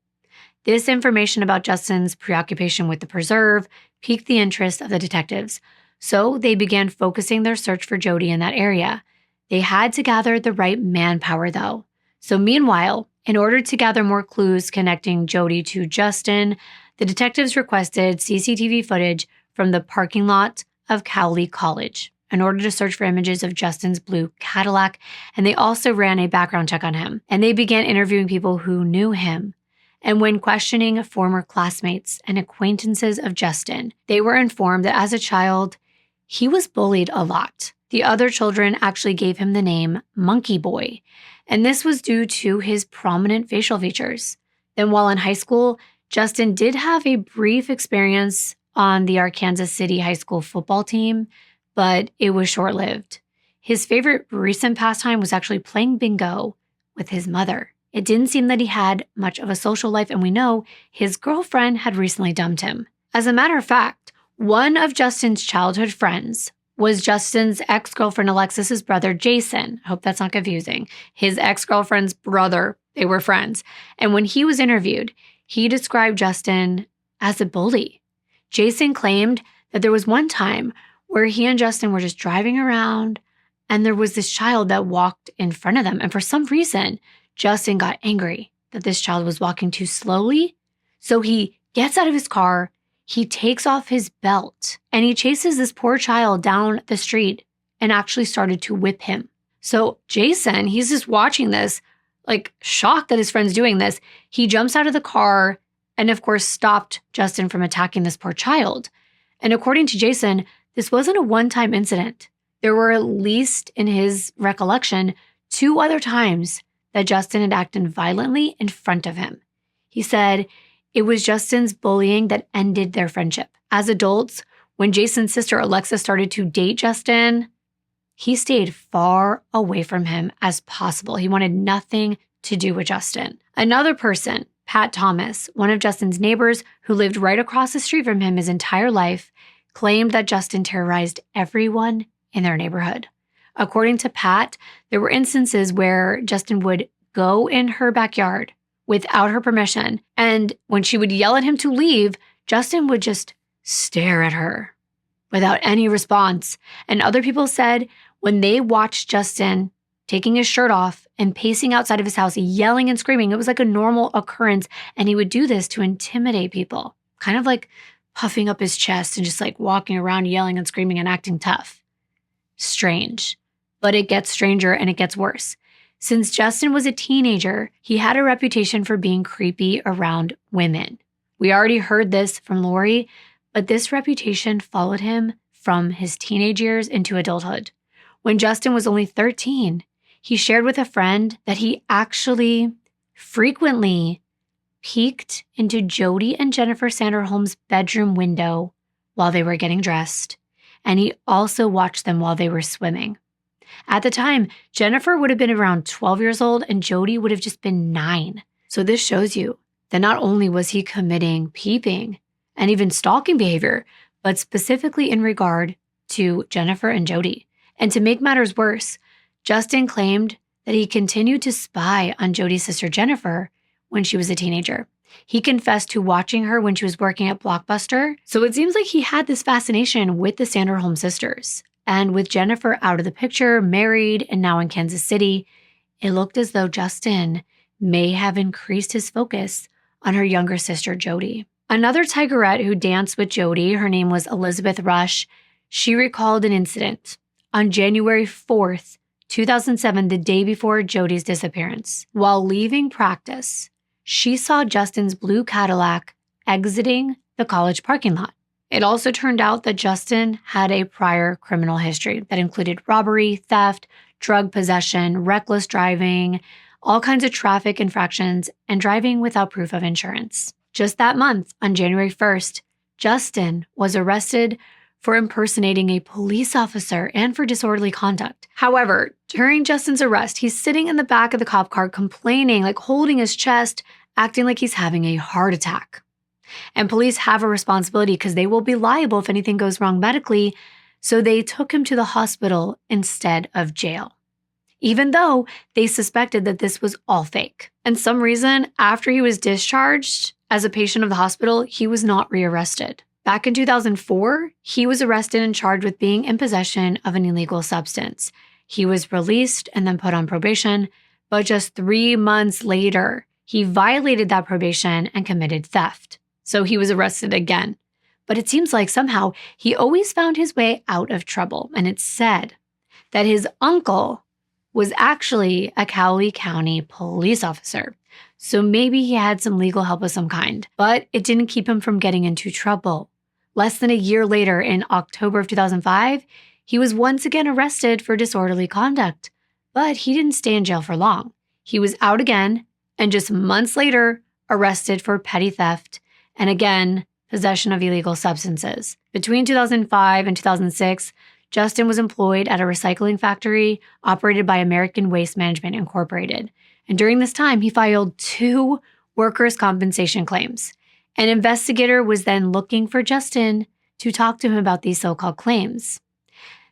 This information about Justin's preoccupation with the preserve piqued the interest of the detectives, so they began focusing their search for Jodi in that area. They had to gather the right manpower, though. So meanwhile, in order to gather more clues connecting Jodi to Justin, the detectives requested CCTV footage from the parking lot of Cowley College in order to search for images of Justin's blue Cadillac, and they also ran a background check on him. And they began interviewing people who knew him. And when questioning former classmates and acquaintances of Justin, they were informed that as a child, he was bullied a lot. The other children actually gave him the name Monkey Boy, and this was due to his prominent facial features. Then while in high school, Justin did have a brief experience on the Arkansas City High School football team, but it was short-lived. His favorite recent pastime was actually playing bingo with his mother. It didn't seem that he had much of a social life, and we know his girlfriend had recently dumped him. As a matter of fact, one of Justin's childhood friends was Justin's ex-girlfriend Alexis's brother, Jason. I hope that's not confusing. His ex-girlfriend's brother, they were friends. And when he was interviewed, he described Justin as a bully. Jason claimed that there was one time where he and Justin were just driving around and there was this child that walked in front of them. And for some reason, Justin got angry that this child was walking too slowly. So he gets out of his car, he takes off his belt, and he chases this poor child down the street and actually started to whip him. So Jason, he's just watching this, like shocked that his friend's doing this. He jumps out of the car and of course stopped Justin from attacking this poor child. And according to Jason, this wasn't a one-time incident. There were at least, in his recollection, 2 other times that Justin had acted violently in front of him. He said it was Justin's bullying that ended their friendship. As adults, when Jason's sister Alexa started to date Justin, he stayed far away from him as possible. He wanted nothing to do with Justin. Another person, Pat Thomas, one of Justin's neighbors who lived right across the street from him his entire life, claimed that Justin terrorized everyone in their neighborhood. According to Pat, there were instances where Justin would go in her backyard without her permission, and when she would yell at him to leave, Justin would just stare at her without any response. And other people said when they watched Justin taking his shirt off and pacing outside of his house, yelling and screaming, it was like a normal occurrence, and he would do this to intimidate people, kind of like puffing up his chest and just like walking around yelling and screaming and acting tough. Strange. But it gets stranger and it gets worse. Since Justin was a teenager, he had a reputation for being creepy around women. We already heard this from Lori, but this reputation followed him from his teenage years into adulthood. When Justin was only 13, he shared with a friend that he actually frequently peeked into Jodi and Jennifer Sanderholm's bedroom window while they were getting dressed, and he also watched them while they were swimming. At the time, Jennifer would have been around 12 years old and Jodi would have just been 9. So this shows you that not only was he committing peeping and even stalking behavior, but specifically in regard to Jennifer and Jodi. And to make matters worse, Justin claimed that he continued to spy on Jodi's sister Jennifer when she was a teenager. He confessed to watching her when she was working at Blockbuster. So it seems like he had this fascination with the Sanderholm sisters. And with Jennifer out of the picture, married, and now in Kansas City, it looked as though Justin may have increased his focus on her younger sister, Jodi. Another Tigerette who danced with Jodi, her name was Elizabeth Rush, she recalled an incident on January 4th, 2007, the day before Jodi's disappearance. While leaving practice, she saw Justin's blue Cadillac exiting the college parking lot. It also turned out that Justin had a prior criminal history that included robbery, theft, drug possession, reckless driving, all kinds of traffic infractions, and driving without proof of insurance. Just that month, on January 1st, Justin was arrested for impersonating a police officer and for disorderly conduct. However, during Justin's arrest, he's sitting in the back of the cop car complaining, like holding his chest, acting like he's having a heart attack. And police have a responsibility because they will be liable if anything goes wrong medically, so they took him to the hospital instead of jail, even though they suspected that this was all fake. And some reason, after he was discharged as a patient of the hospital, he was not rearrested. Back in 2004, he was arrested and charged with being in possession of an illegal substance. He was released and then put on probation, but just 3 months later, he violated that probation and committed theft. So he was arrested again. But it seems like somehow he always found his way out of trouble. And it's said that his uncle was actually a Cowley County police officer. So maybe he had some legal help of some kind, but it didn't keep him from getting into trouble. Less than a year later, in October of 2005, he was once again arrested for disorderly conduct, but he didn't stay in jail for long. He was out again, and just months later, arrested for petty theft and again, possession of illegal substances. Between 2005 and 2006, Justin was employed at a recycling factory operated by American Waste Management Incorporated. And during this time, he filed 2 workers' compensation claims. An investigator was then looking for Justin to talk to him about these so-called claims.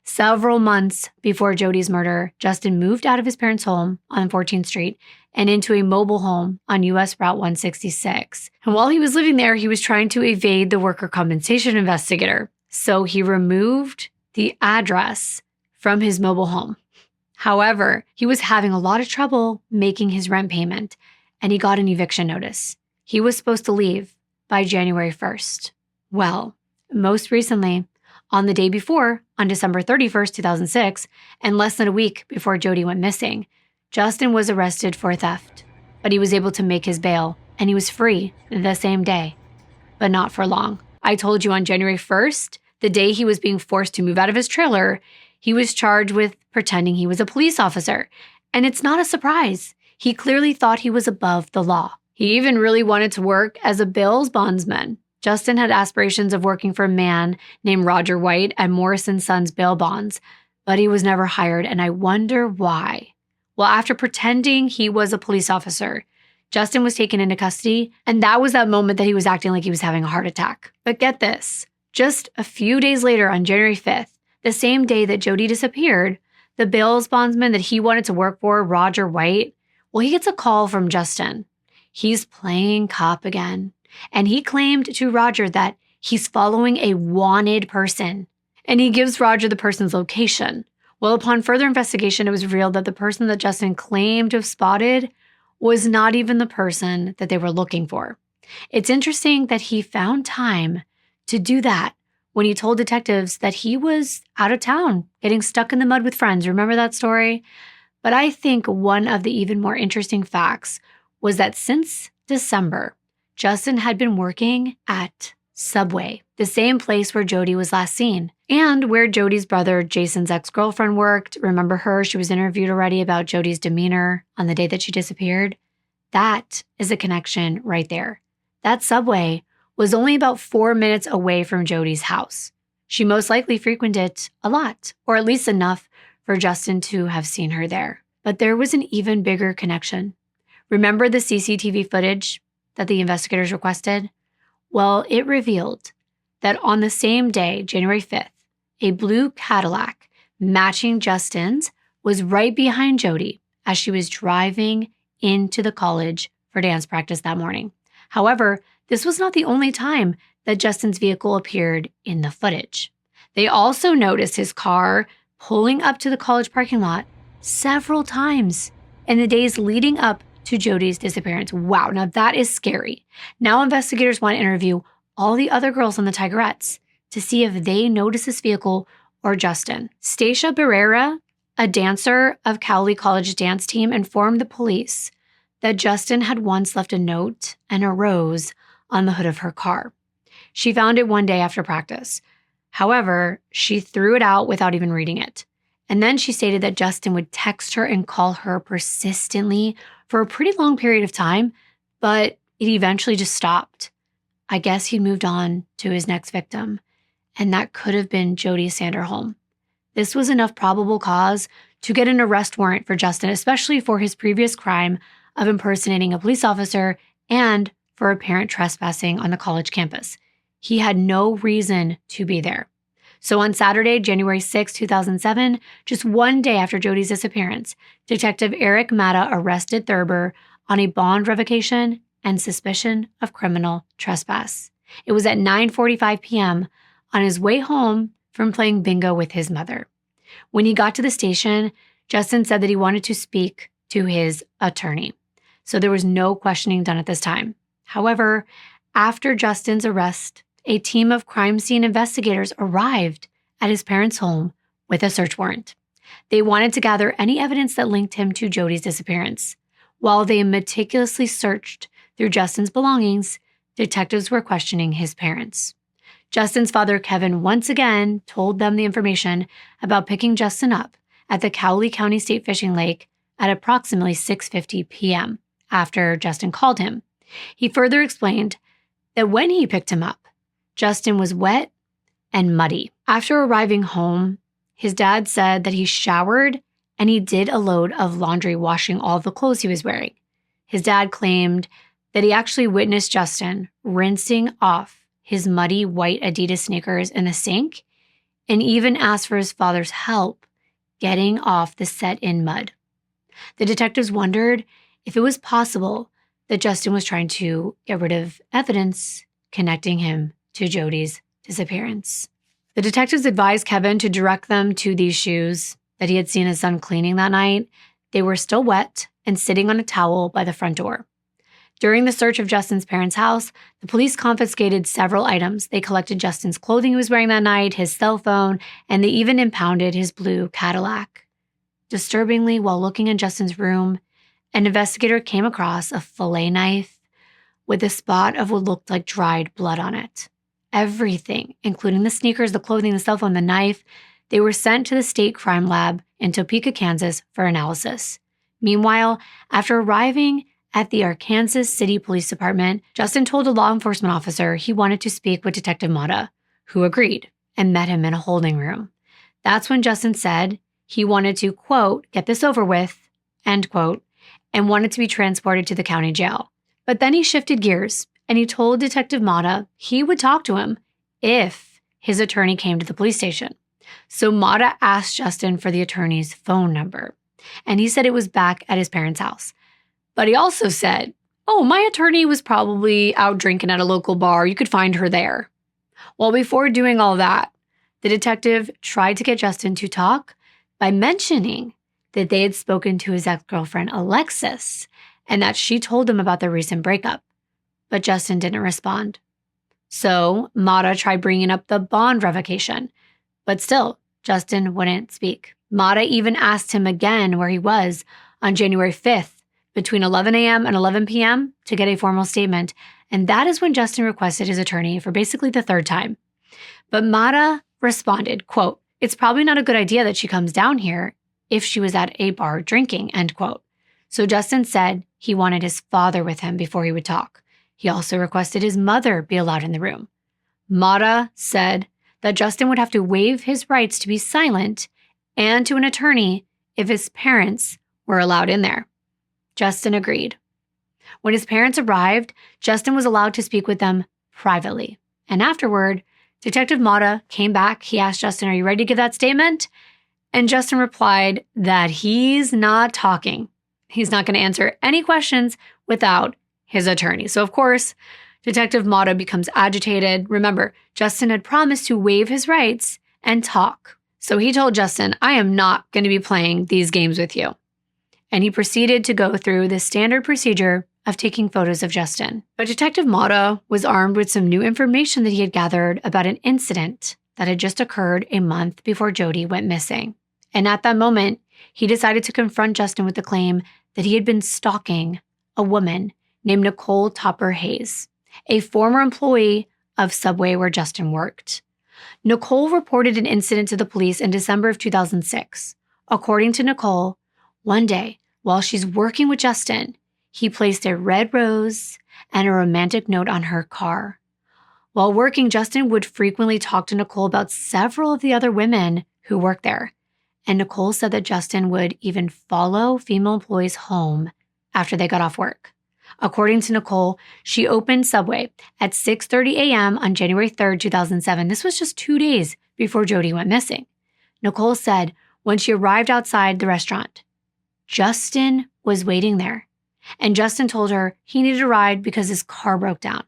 Several months before Jodi's murder, Justin moved out of his parents' home on 14th Street and into a mobile home on US Route 166. And while he was living there, he was trying to evade the worker compensation investigator. So he removed the address from his mobile home. However, he was having a lot of trouble making his rent payment, and he got an eviction notice. He was supposed to leave by January 1st. Well, most recently, on the day before, on December 31st, 2006, and less than a week before Jodi went missing, Justin was arrested for theft, but he was able to make his bail, and he was free the same day, but not for long. I told you on January 1st, the day he was being forced to move out of his trailer, he was charged with pretending he was a police officer. And it's not a surprise. He clearly thought he was above the law. He even really wanted to work as a bail bondsman. Justin had aspirations of working for a man named Roger White at Morrison Sons Bail Bonds, but he was never hired, and I wonder why. Well, after pretending he was a police officer, Justin was taken into custody, and that was that moment that he was acting like he was having a heart attack. But get this, just a few days later on January 5th, the same day that Jodi disappeared, the bail bondsman that he wanted to work for, Roger White, well, he gets a call from Justin. He's playing cop again. And he claimed to Roger that he's following a wanted person. And he gives Roger the person's location. Well, upon further investigation, it was revealed that the person that Justin claimed to have spotted was not even the person that they were looking for. It's interesting that he found time to do that when he told detectives that he was out of town, getting stuck in the mud with friends. Remember that story? But I think one of the even more interesting facts was that since December, Justin had been working at Subway, the same place where Jodi was last seen, and where Jodi's brother Jason's ex-girlfriend worked. Remember her? She was interviewed already about Jodi's demeanor on the day that she disappeared. That is a connection right there. That Subway was only about 4 minutes away from Jodi's house. She most likely frequented it a lot, or at least enough for Justin to have seen her there. But there was an even bigger connection. Remember the CCTV footage that the investigators requested? Well, it revealed that on the same day, January 5th, a blue Cadillac matching Justin's was right behind Jodi as she was driving into the college for dance practice that morning. However, this was not the only time that Justin's vehicle appeared in the footage. They also noticed his car pulling up to the college parking lot several times in the days leading up to Jodi's disappearance. Wow, now that is scary. Now investigators want to interview all the other girls on the Tigerettes to see if they noticed this vehicle or Justin. Stacia Barrera, a dancer of Cowley College's dance team, informed the police that Justin had once left a note and a rose on the hood of her car. She found it one day after practice. However, she threw it out without even reading it. And then she stated that Justin would text her and call her persistently for a pretty long period of time, but it eventually just stopped. I guess he'd moved on to his next victim, and that could have been Jodi Sanderholm. This was enough probable cause to get an arrest warrant for Justin, especially for his previous crime of impersonating a police officer and for apparent trespassing on the college campus. He had no reason to be there. So on Saturday, January 6, 2007, just one day after Jodi's disappearance, Detective Eric Matta arrested Thurber on a bond revocation and suspicion of criminal trespass. It was at 9:45 p.m. on his way home from playing bingo with his mother. When he got to the station, Justin said that he wanted to speak to his attorney. So there was no questioning done at this time. However, after Justin's arrest, a team of crime scene investigators arrived at his parents' home with a search warrant. They wanted to gather any evidence that linked him to Jodi's disappearance. While they meticulously searched through Justin's belongings, detectives were questioning his parents. Justin's father, Kevin, once again told them the information about picking Justin up at the Cowley County State Fishing Lake at approximately 6:50 p.m. after Justin called him. He further explained that when he picked him up, Justin was wet and muddy. After arriving home, his dad said that he showered and he did a load of laundry washing all the clothes he was wearing. His dad claimed that he actually witnessed Justin rinsing off his muddy white Adidas sneakers in the sink and even asked for his father's help getting off the set-in mud. The detectives wondered if it was possible that Justin was trying to get rid of evidence connecting him to Jodi's disappearance. The detectives advised Kevin to direct them to these shoes that he had seen his son cleaning that night. They were still wet and sitting on a towel by the front door. During the search of Justin's parents' house, the police confiscated several items. They collected Justin's clothing he was wearing that night, his cell phone, and they even impounded his blue Cadillac. Disturbingly, while looking in Justin's room, an investigator came across a fillet knife with a spot of what looked like dried blood on it. Everything, including the sneakers, the clothing, the cell phone, the knife, they were sent to the state crime lab in Topeka, Kansas for analysis. Meanwhile, after arriving at the Arkansas City Police Department, Justin told a law enforcement officer he wanted to speak with Detective Matta, who agreed and met him in a holding room. That's when Justin said he wanted to, quote, get this over with, end quote, and wanted to be transported to the county jail. But then he shifted gears and he told Detective Matta he would talk to him if his attorney came to the police station. So Matta asked Justin for the attorney's phone number, and he said it was back at his parents' house. But he also said, oh, my attorney was probably out drinking at a local bar. You could find her there. Well, before doing all that, the detective tried to get Justin to talk by mentioning that they had spoken to his ex-girlfriend, Alexis, and that she told him about their recent breakup. But Justin didn't respond. So Matta tried bringing up the bond revocation, but still, Justin wouldn't speak. Matta even asked him again where he was on January 5th between 11 a.m. and 11 p.m. to get a formal statement, and that is when Justin requested his attorney for basically the third time. But Matta responded, quote, it's probably not a good idea that she comes down here if she was at a bar drinking, end quote. So Justin said he wanted his father with him before he would talk. He also requested his mother be allowed in the room. Matta said that Justin would have to waive his rights to be silent and to an attorney if his parents were allowed in there. Justin agreed. When his parents arrived, Justin was allowed to speak with them privately. And afterward, Detective Mata came back. He asked Justin, "Are you ready to give that statement?" And Justin replied that he's not talking. He's not going to answer any questions without his attorney. So, of course, Detective Mata becomes agitated. Remember, Justin had promised to waive his rights and talk. So he told Justin, "I am not going to be playing these games with you." And he proceeded to go through the standard procedure of taking photos of Justin. But Detective Mata was armed with some new information that he had gathered about an incident that had just occurred a month before Jodi went missing. And at that moment, he decided to confront Justin with the claim that he had been stalking a woman named Nicole Topper Hayes, a former employee of Subway where Justin worked. Nicole reported an incident to the police in December of 2006. According to Nicole, one day, while she's working with Justin, he placed a red rose and a romantic note on her car. While working, Justin would frequently talk to Nicole about several of the other women who worked there. And Nicole said that Justin would even follow female employees home after they got off work. According to Nicole, she opened Subway at 6:30 a.m. on January 3rd, 2007. This was just 2 days before Jodi went missing. Nicole said when she arrived outside the restaurant, Justin was waiting there. And Justin told her he needed a ride because his car broke down.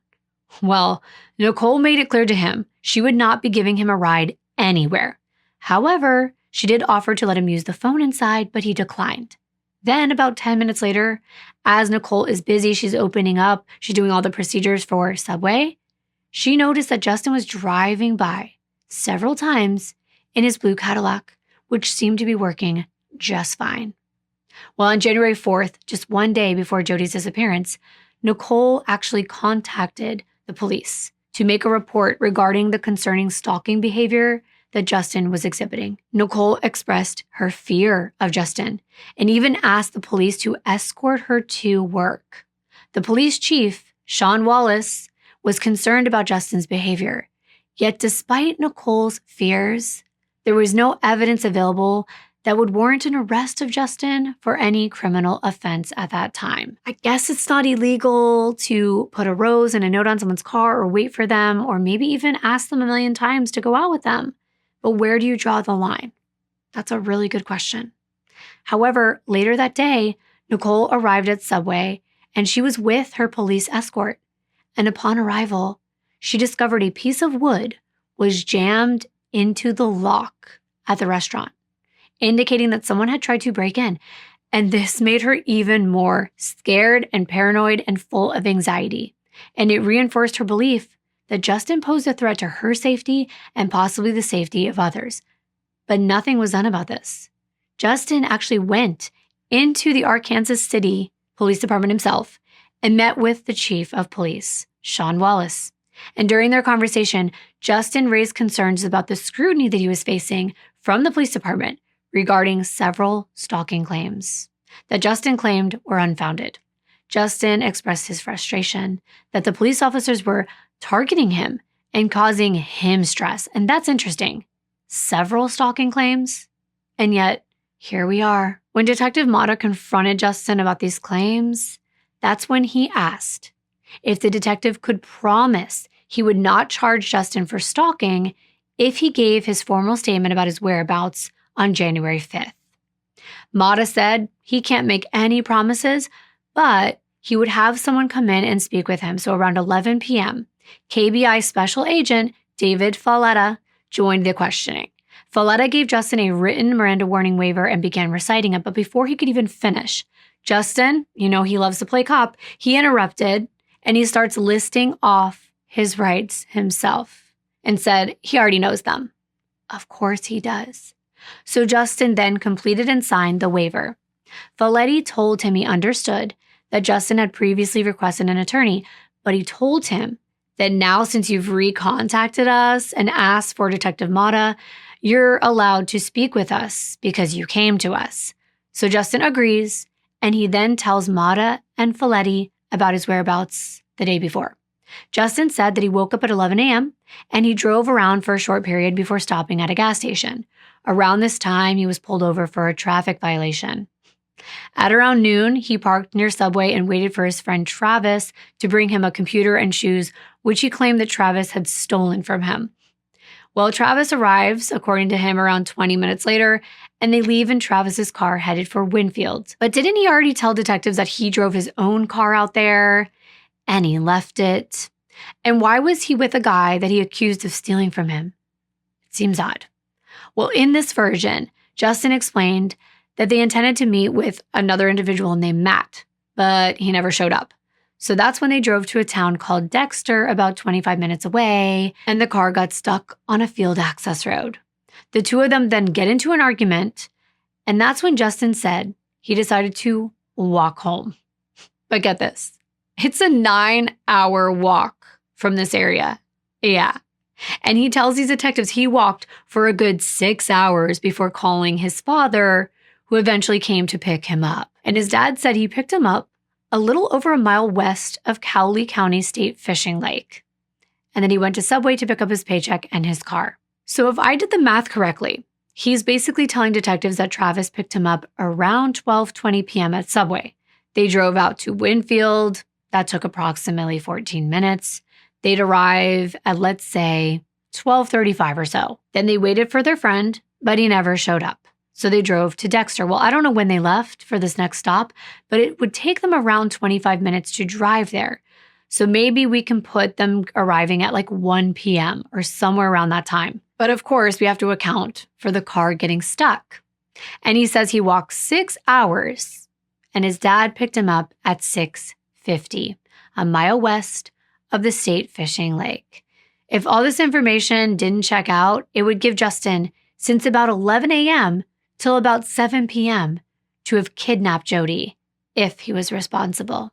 Well, Nicole made it clear to him she would not be giving him a ride anywhere. However, she did offer to let him use the phone inside, but he declined. Then about 10 minutes later, as Nicole is busy, she's opening up, she's doing all the procedures for Subway, she noticed that Justin was driving by several times in his blue Cadillac, which seemed to be working just fine. Well, on January 4th, just one day before Jodi's disappearance, Nicole actually contacted the police to make a report regarding the concerning stalking behavior that Justin was exhibiting. Nicole expressed her fear of Justin and even asked the police to escort her to work. The police chief, Sean Wallace, was concerned about Justin's behavior. Yet despite Nicole's fears, there was no evidence available that would warrant an arrest of Justin for any criminal offense at that time. I guess it's not illegal to put a rose and a note on someone's car or wait for them or maybe even ask them a million times to go out with them. But where do you draw the line? That's a really good question. However, later that day, Nicole arrived at Subway and she was with her police escort. And upon arrival, she discovered a piece of wood was jammed into the lock at the restaurant, indicating that someone had tried to break in. And this made her even more scared and paranoid and full of anxiety. And it reinforced her belief that Justin posed a threat to her safety and possibly the safety of others. But nothing was done about this. Justin actually went into the Arkansas City Police Department himself and met with the chief of police, Sean Wallace. And during their conversation, Justin raised concerns about the scrutiny that he was facing from the police department regarding several stalking claims that Justin claimed were unfounded. Justin expressed his frustration that the police officers were targeting him and causing him stress. And that's interesting. Several stalking claims, and yet here we are. When Detective Mata confronted Justin about these claims, that's when he asked if the detective could promise he would not charge Justin for stalking if he gave his formal statement about his whereabouts on January 5th. Mata said he can't make any promises, but he would have someone come in and speak with him. So around 11 p.m., KBI Special Agent David Falletta joined the questioning. Falletta gave Justin a written Miranda warning waiver and began reciting it, but before he could even finish, Justin, he loves to play cop, he interrupted and he starts listing off his rights himself and said he already knows them. Of course he does. So Justin then completed and signed the waiver. Falletti told him he understood that Justin had previously requested an attorney, but he told him that now since you've recontacted us and asked for Detective Mata, you're allowed to speak with us because you came to us. So Justin agrees, and he then tells Mata and Falletti about his whereabouts the day before. Justin said that he woke up at 11 a.m. and he drove around for a short period before stopping at a gas station. Around this time, he was pulled over for a traffic violation. At around noon, he parked near Subway and waited for his friend Travis to bring him a computer and shoes, which he claimed that Travis had stolen from him. Well, Travis arrives, according to him, around 20 minutes later, and they leave in Travis's car headed for Winfield. But didn't he already tell detectives that he drove his own car out there and he left it? And why was he with a guy that he accused of stealing from him? It seems odd. Well, in this version, Justin explained that they intended to meet with another individual named Matt, but he never showed up. So that's when they drove to a town called Dexter, about 25 minutes away, and the car got stuck on a field access road. The two of them then get into an argument, and that's when Justin said he decided to walk home. But get this, it's a 9-hour walk from this area. Yeah. And he tells these detectives he walked for a good 6 hours before calling his father, who eventually came to pick him up. And his dad said he picked him up a little over a mile west of Cowley County State Fishing Lake. And then he went to Subway to pick up his paycheck and his car. So if I did the math correctly, he's basically telling detectives that Travis picked him up around 12:20 p.m. at Subway. They drove out to Winfield. That took approximately 14 minutes. They'd arrive at, let's say, 12:35 or so. Then they waited for their friend, but he never showed up. So they drove to Dexter. Well, I don't know when they left for this next stop, but it would take them around 25 minutes to drive there. So maybe we can put them arriving at like 1 p.m. or somewhere around that time. But of course, we have to account for the car getting stuck. And he says he walked 6 hours and his dad picked him up at 6:50, a mile west of the State Fishing Lake. If all this information didn't check out, it would give Justin since about 11 a.m. till about 7 p.m. to have kidnapped Jodi if he was responsible.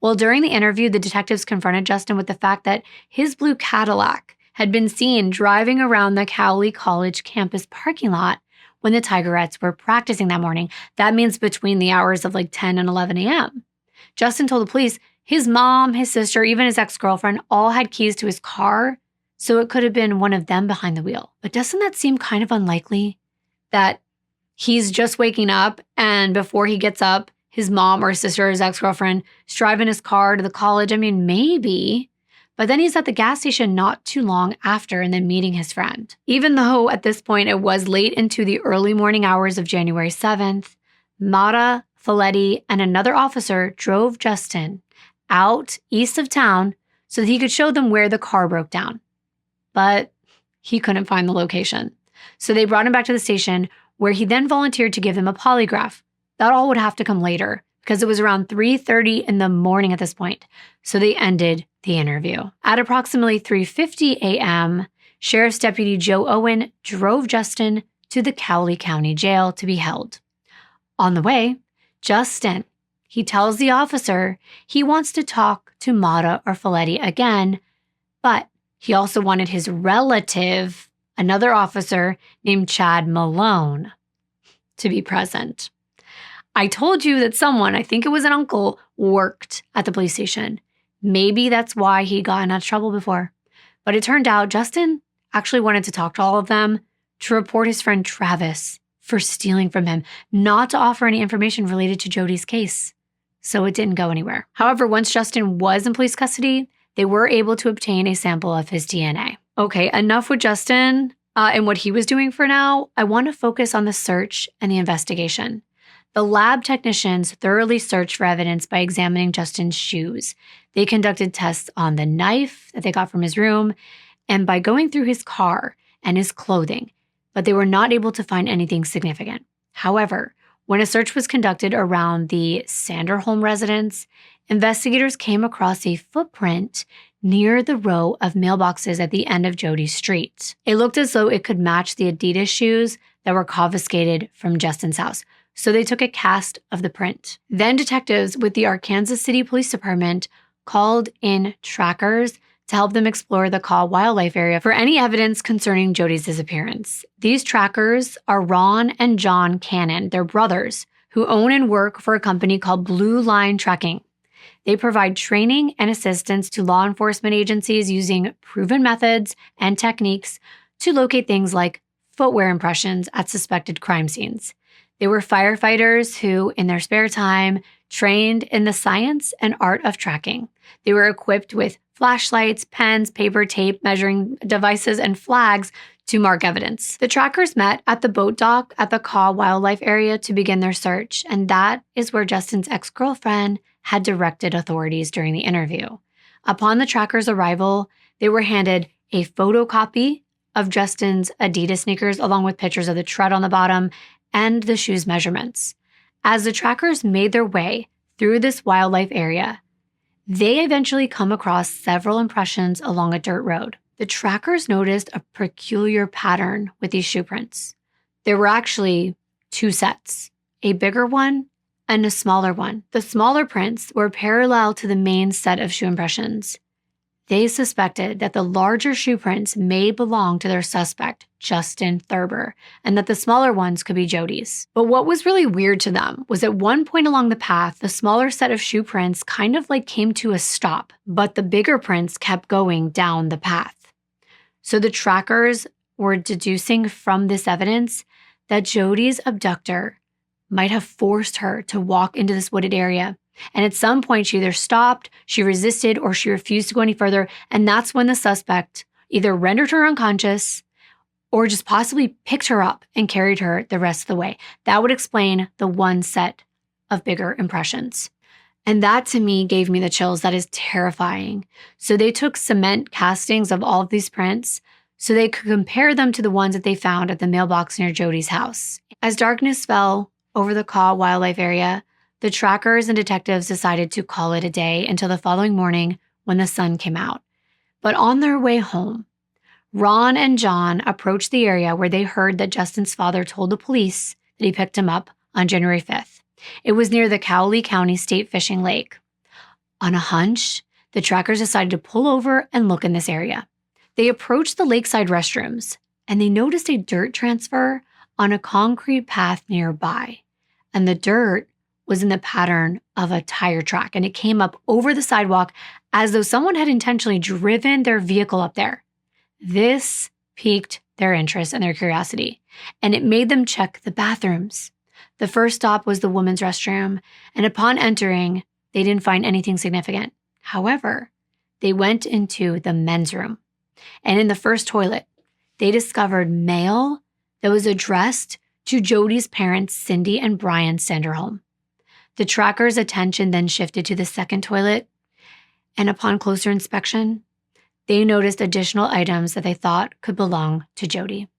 Well, during the interview, the detectives confronted Justin with the fact that his blue Cadillac had been seen driving around the Cowley College campus parking lot when the Tigerettes were practicing that morning. That means between the hours of like 10 and 11 a.m. Justin told the police his mom, his sister, even his ex-girlfriend all had keys to his car, so it could have been one of them behind the wheel. But doesn't that seem kind of unlikely that he's just waking up and before he gets up, his mom or his sister or his ex-girlfriend is driving his car to the college? I mean, maybe. But then he's at the gas station not too long after and then meeting his friend. Even though at this point it was late into the early morning hours of January 7th, Mata, Folletti, and another officer drove Justin out east of town so that he could show them where the car broke down. But he couldn't find the location. So they brought him back to the station where he then volunteered to give them a polygraph. That all would have to come later because it was around 3:30 in the morning at this point. So they ended the interview. At approximately 3:50 a.m., Sheriff's Deputy Joe Owen drove Justin to the Cowley County Jail to be held. On the way, Justin, he tells the officer he wants to talk to Mata or Folletti again, but he also wanted his relative, another officer named Chad Malone, to be present. I told you that someone, I think it was an uncle, worked at the police station. Maybe that's why he got in trouble before. But it turned out Justin actually wanted to talk to all of them to report his friend Travis for stealing from him, not to offer any information related to Jodi's case. So it didn't go anywhere. However, once Justin was in police custody, they were able to obtain a sample of his DNA. Okay, enough with Justin and what he was doing for now. I want to focus on the search and the investigation. The lab technicians thoroughly searched for evidence by examining Justin's shoes. They conducted tests on the knife that they got from his room and by going through his car and his clothing, but they were not able to find anything significant. However, when a search was conducted around the Sanderholm residence, investigators came across a footprint near the row of mailboxes at the end of Jodi's street. It looked as though it could match the Adidas shoes that were confiscated from Justin's house. So they took a cast of the print. Then detectives with the Arkansas City Police Department called in trackers to help them explore the Kaw Wildlife Area for any evidence concerning Jodi's disappearance. These trackers are Ron and John Cannon, they're brothers, who own and work for a company called Blue Line Trekking. They provide training and assistance to law enforcement agencies using proven methods and techniques to locate things like footwear impressions at suspected crime scenes. They were firefighters who, in their spare time, trained in the science and art of tracking. They were equipped with flashlights, pens, paper, tape, measuring devices, and flags to mark evidence. The trackers met at the boat dock at the Caw Wildlife Area to begin their search, and that is where Justin's ex-girlfriend had directed authorities during the interview. Upon the trackers' arrival, they were handed a photocopy of Justin's Adidas sneakers along with pictures of the tread on the bottom and the shoes' measurements. As the trackers made their way through this wildlife area, they eventually come across several impressions along a dirt road. The trackers noticed a peculiar pattern with these shoe prints. There were actually two sets, a bigger one and a smaller one. The smaller prints were parallel to the main set of shoe impressions. They suspected that the larger shoe prints may belong to their suspect, Justin Thurber, and that the smaller ones could be Jodi's. But what was really weird to them was at one point along the path, the smaller set of shoe prints kind of like came to a stop, but the bigger prints kept going down the path. So the trackers were deducing from this evidence that Jodi's abductor might have forced her to walk into this wooded area. And at some point, she either stopped, she resisted, or she refused to go any further. And that's when the suspect either rendered her unconscious or just possibly picked her up and carried her the rest of the way. That would explain the one set of bigger impressions. And that to me gave me the chills. That is terrifying. So they took cement castings of all of these prints so they could compare them to the ones that they found at the mailbox near Jodi's house. As darkness fell over the Caw Wildlife Area, the trackers and detectives decided to call it a day until the following morning when the sun came out. But on their way home, Ron and John approached the area where they heard that Justin's father told the police that he picked him up on January 5th. It was near the Cowley County State Fishing Lake. On a hunch, the trackers decided to pull over and look in this area. They approached the lakeside restrooms, and they noticed a dirt transfer on a concrete path nearby. And the dirt was in the pattern of a tire track, and it came up over the sidewalk as though someone had intentionally driven their vehicle up there. This piqued their interest and their curiosity, and it made them check the bathrooms. The first stop was the women's restroom, and upon entering, they didn't find anything significant. However, they went into the men's room, and in the first toilet, they discovered mail that was addressed to Jodi's parents, Cindy and Brian Sanderholm. The tracker's attention then shifted to the second toilet, and upon closer inspection, they noticed additional items that they thought could belong to Jodi.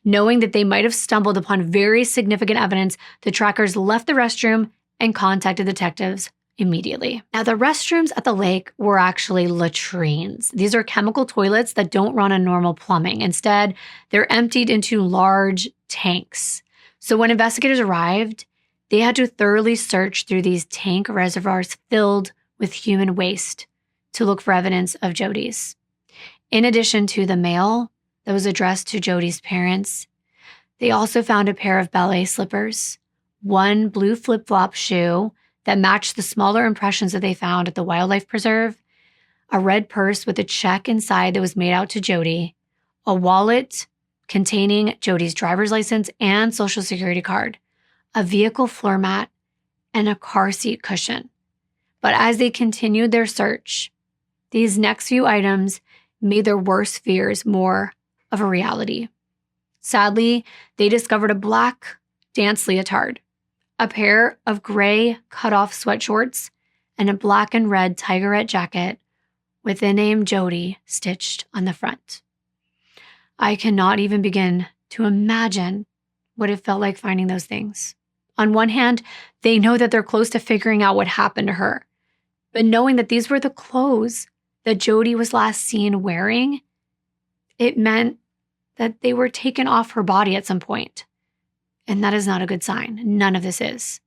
Knowing that they might have stumbled upon very significant evidence, the trackers left the restroom and contacted detectives immediately. Now, the restrooms at the lake were actually latrines. These are chemical toilets that don't run on normal plumbing. Instead, they're emptied into large tanks. So when investigators arrived, they had to thoroughly search through these tank reservoirs filled with human waste to look for evidence of Jodi's. In addition to the mail that was addressed to Jodi's parents, they also found a pair of ballet slippers, one blue flip-flop shoe that matched the smaller impressions that they found at the wildlife preserve, a red purse with a check inside that was made out to Jodi, a wallet containing Jodi's driver's license and social security card, a vehicle floor mat, and a car seat cushion. But as they continued their search, these next few items made their worst fears more of a reality. Sadly, they discovered a black dance leotard, a pair of gray cut-off sweatshorts, and a black and red tigerette jacket with the name Jodi stitched on the front. I cannot even begin to imagine what it felt like finding those things. On one hand, they know that they're close to figuring out what happened to her, but knowing that these were the clothes that Jodi was last seen wearing, it meant that they were taken off her body at some point. And that is not a good sign. None of this is.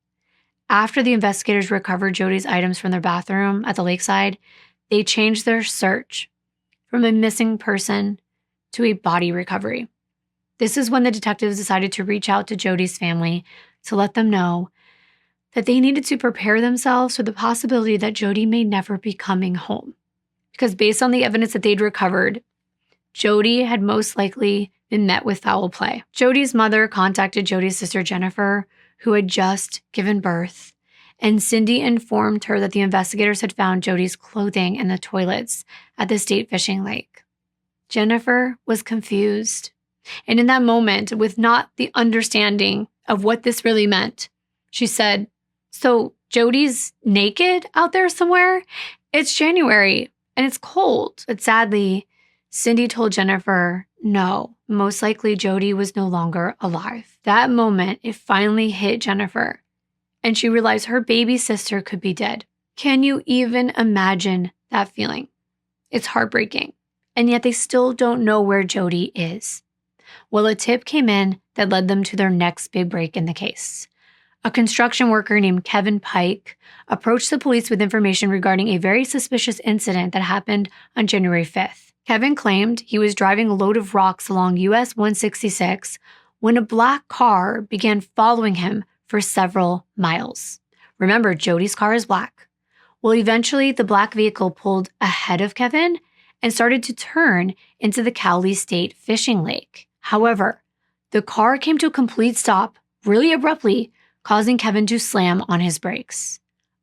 After the investigators recovered Jodi's items from their bathroom at the lakeside, they changed their search from a missing person to a body recovery. This is when the detectives decided to reach out to Jodi's family to let them know that they needed to prepare themselves for the possibility that Jodi may never be coming home. Because based on the evidence that they'd recovered, Jodi had most likely been met with foul play. Jodi's mother contacted Jodi's sister Jennifer, who had just given birth, and Cindy informed her that the investigators had found Jodi's clothing in the toilets at the state fishing lake. Jennifer was confused, and in that moment, with not the understanding of what this really meant, she said, "So Jodi's naked out there somewhere? It's January and it's cold." But sadly, Cindy told Jennifer, no, most likely Jodi was no longer alive. That moment, it finally hit Jennifer, and she realized her baby sister could be dead. Can you even imagine that feeling? It's heartbreaking, and yet they still don't know where Jodi is. Well, a tip came in that led them to their next big break in the case. A construction worker named Kevin Pike approached the police with information regarding a very suspicious incident that happened on January 5th. Kevin claimed he was driving a load of rocks along US 166 when a black car began following him for several miles. Remember, Jodi's car is black. Well, eventually the black vehicle pulled ahead of Kevin and started to turn into the Cowley State Fishing Lake. However, the car came to a complete stop really abruptly, causing Kevin to slam on his brakes.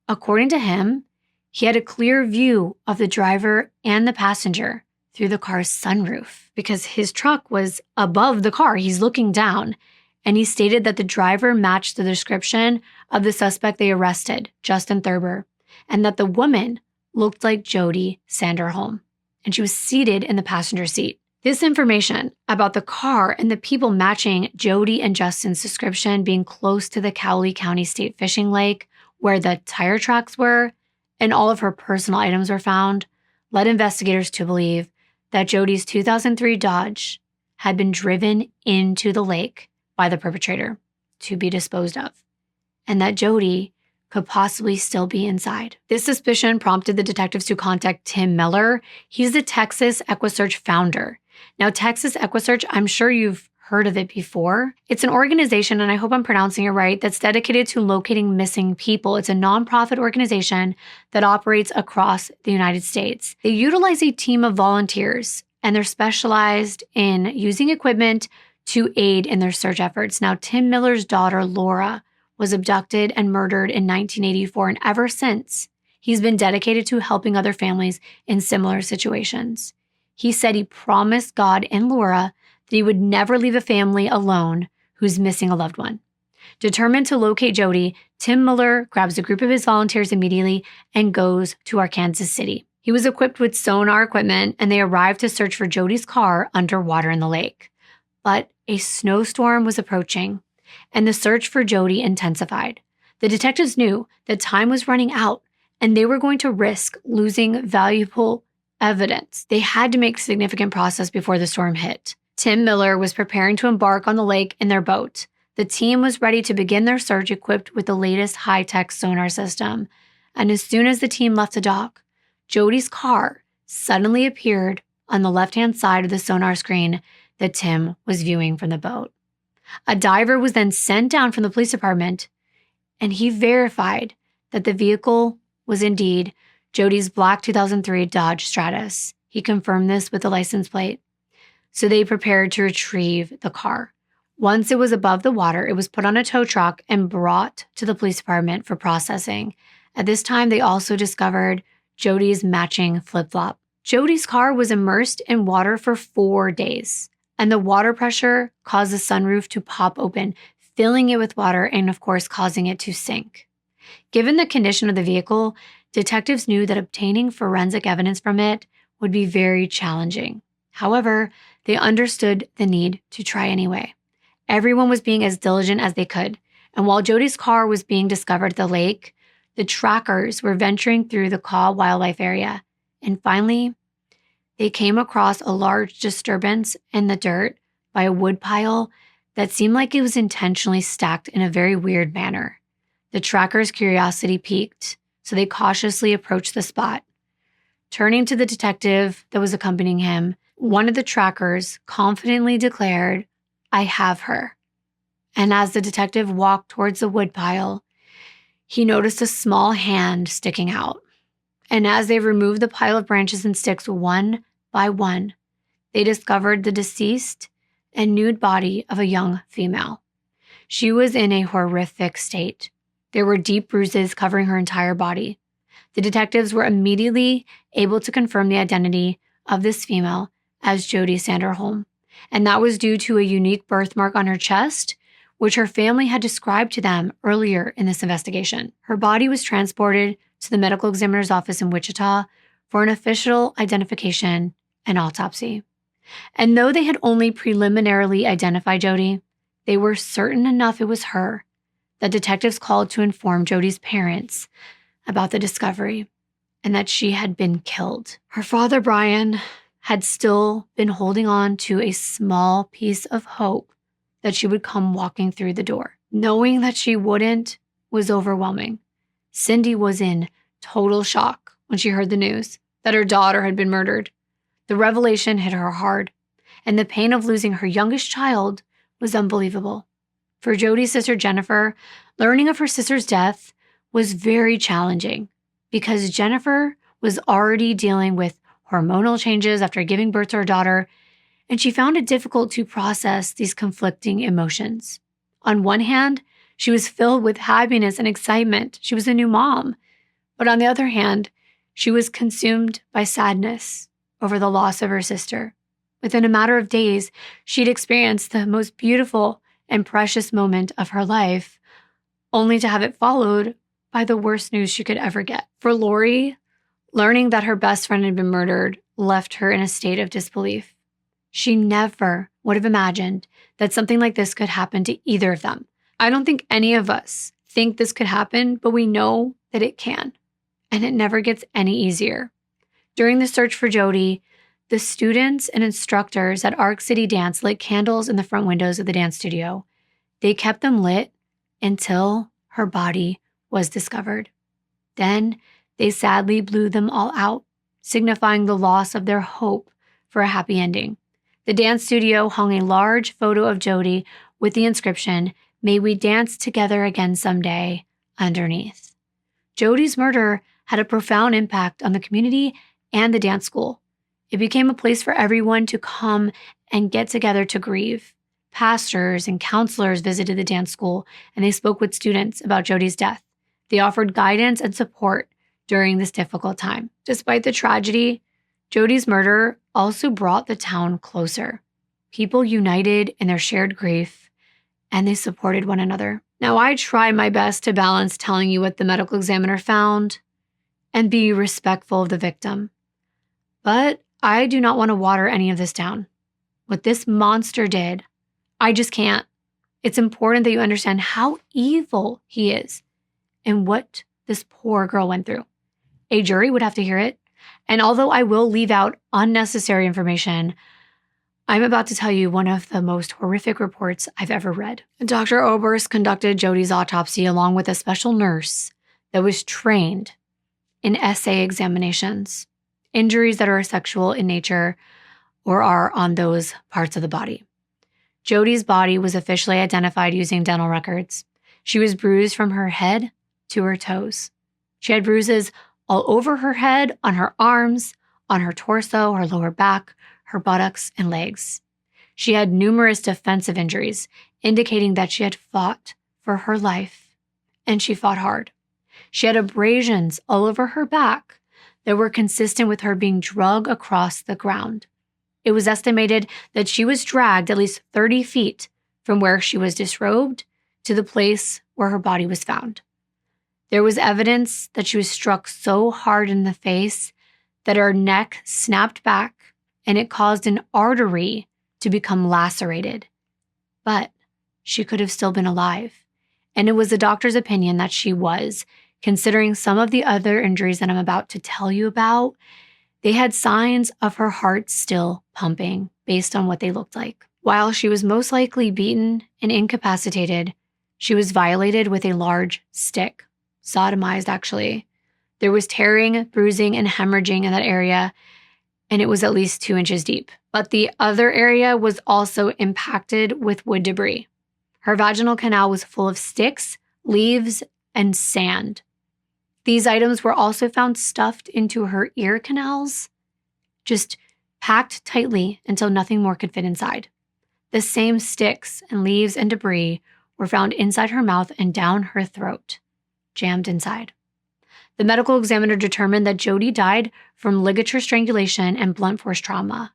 According to him, he had a clear view of the driver and the passenger through the car's sunroof because his truck was above the car. He's looking down, and he stated that the driver matched the description of the suspect they arrested, Justin Thurber, and that the woman looked like Jodi Sanderholm, and she was seated in the passenger seat. This information about the car and the people matching Jodi and Justin's description being close to the Cowley County State Fishing Lake, where the tire tracks were and all of her personal items were found, led investigators to believe that Jodi's 2003 Dodge had been driven into the lake by the perpetrator to be disposed of, and that Jodi could possibly still be inside. This suspicion prompted the detectives to contact Tim Miller. He's the Texas EquiSearch founder. Now, Texas EquiSearch, I'm sure you've heard of it before. It's an organization, and I hope I'm pronouncing it right, that's dedicated to locating missing people. It's a nonprofit organization that operates across the United States. They utilize a team of volunteers, and they're specialized in using equipment to aid in their search efforts. Now, Tim Miller's daughter, Laura, was abducted and murdered in 1984, and ever since, he's been dedicated to helping other families in similar situations. He said he promised God and Laura that he would never leave a family alone who's missing a loved one. Determined to locate Jodi, Tim Miller grabs a group of his volunteers immediately and goes to Arkansas City. He was equipped with sonar equipment, and they arrived to search for Jodi's car underwater in the lake. But a snowstorm was approaching, and the search for Jodi intensified. The detectives knew that time was running out, and they were going to risk losing valuable evidence. They had to make significant progress before the storm hit. Tim Miller was preparing to embark on the lake in their boat. The team was ready to begin their search equipped with the latest high-tech sonar system. And as soon as the team left the dock, Jodi's car suddenly appeared on the left-hand side of the sonar screen that Tim was viewing from the boat. A diver was then sent down from the police department, and he verified that the vehicle was indeed Jodi's black 2003 Dodge Stratus. He confirmed this with the license plate. So they prepared to retrieve the car. Once it was above the water, it was put on a tow truck and brought to the police department for processing. At this time, they also discovered Jodi's matching flip-flop. Jodi's car was immersed in water for 4 days, and the water pressure caused the sunroof to pop open, filling it with water and, of course, causing it to sink. Given the condition of the vehicle, detectives knew that obtaining forensic evidence from it would be very challenging. However, they understood the need to try anyway. Everyone was being as diligent as they could, and while Jodi's car was being discovered at the lake, the trackers were venturing through the Kaw Wildlife Area, and finally, they came across a large disturbance in the dirt by a woodpile that seemed like it was intentionally stacked in a very weird manner. The trackers' curiosity piqued, so they cautiously approached the spot. Turning to the detective that was accompanying him, one of the trackers confidently declared, "I have her." And as the detective walked towards the woodpile, he noticed a small hand sticking out. And as they removed the pile of branches and sticks one by one, they discovered the deceased and nude body of a young female. She was in a horrific state. There were deep bruises covering her entire body. The detectives were immediately able to confirm the identity of this female as Jodi Sanderholm, and that was due to a unique birthmark on her chest, which her family had described to them earlier in this investigation. Her body was transported to the medical examiner's office in Wichita for an official identification and autopsy. And though they had only preliminarily identified Jodi, they were certain enough it was her that detectives called to inform Jodi's parents about the discovery and that she had been killed. Her father, Brian, had still been holding on to a small piece of hope that she would come walking through the door. Knowing that she wouldn't was overwhelming. Cindy was in total shock when she heard the news that her daughter had been murdered. The revelation hit her hard, and the pain of losing her youngest child was unbelievable. For Jodi's sister Jennifer, learning of her sister's death was very challenging because Jennifer was already dealing with hormonal changes after giving birth to her daughter, and she found it difficult to process these conflicting emotions. On one hand, she was filled with happiness and excitement. She was a new mom. But on the other hand, she was consumed by sadness over the loss of her sister. Within a matter of days, she'd experienced the most beautiful and precious moment of her life, only to have it followed by the worst news she could ever get. For Lori, learning that her best friend had been murdered left her in a state of disbelief. She never would have imagined that something like this could happen to either of them. I don't think any of us think this could happen, but we know that it can, and it never gets any easier. During the search for Jodi, the students and instructors at Arc City Dance lit candles in the front windows of the dance studio. They kept them lit until her body was discovered. Then they sadly blew them all out, signifying the loss of their hope for a happy ending. The dance studio hung a large photo of Jodi with the inscription, "May we dance together again someday," underneath. Jodi's murder had a profound impact on the community and the dance school. It became a place for everyone to come and get together to grieve. Pastors and counselors visited the dance school, and they spoke with students about Jodi's death. They offered guidance and support during this difficult time. Despite the tragedy, Jodi's murder also brought the town closer. People united in their shared grief, and they supported one another. Now, I try my best to balance telling you what the medical examiner found and be respectful of the victim. But I do not want to water any of this down. What this monster did, I just can't. It's important that you understand how evil he is and what this poor girl went through. A jury would have to hear it. And although I will leave out unnecessary information, I'm about to tell you one of the most horrific reports I've ever read. Dr. Oberst conducted Jodi's autopsy along with a special nurse that was trained in essay examinations, injuries that are sexual in nature or are on those parts of the body. Jodi's body was officially identified using dental records. She was bruised from her head to her toes. She had bruises all over her head, on her arms, on her torso, her lower back, her buttocks, and legs. She had numerous defensive injuries, indicating that she had fought for her life, and she fought hard. She had abrasions all over her back that were consistent with her being dragged across the ground. It was estimated that she was dragged at least 30 feet from where she was disrobed to the place where her body was found. There was evidence that she was struck so hard in the face that her neck snapped back and it caused an artery to become lacerated. But she could have still been alive. And it was the doctor's opinion that she was, considering some of the other injuries that I'm about to tell you about. They had signs of her heart still pumping based on what they looked like. While she was most likely beaten and incapacitated, she was violated with a large stick. Sodomized, actually. There was tearing, bruising, and hemorrhaging in that area, and it was at least 2 inches deep. But the other area was also impacted with wood debris. Her vaginal canal was full of sticks, leaves, and sand. These items were also found stuffed into her ear canals, just packed tightly until nothing more could fit inside. The same sticks and leaves and debris were found inside her mouth and down her throat, jammed inside. The medical examiner determined that Jodi died from ligature strangulation and blunt force trauma.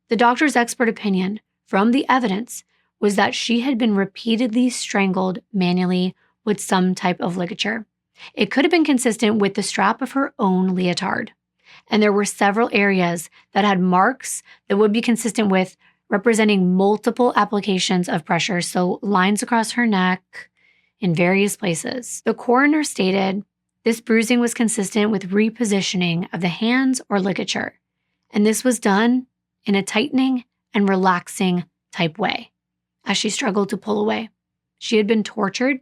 The doctor's expert opinion from the evidence was that she had been repeatedly strangled manually with some type of ligature. It could have been consistent with the strap of her own leotard. And there were several areas that had marks that would be consistent with representing multiple applications of pressure, so lines across her neck in various places. The coroner stated this bruising was consistent with repositioning of the hands or ligature, and this was done in a tightening and relaxing type way as she struggled to pull away. She had been tortured,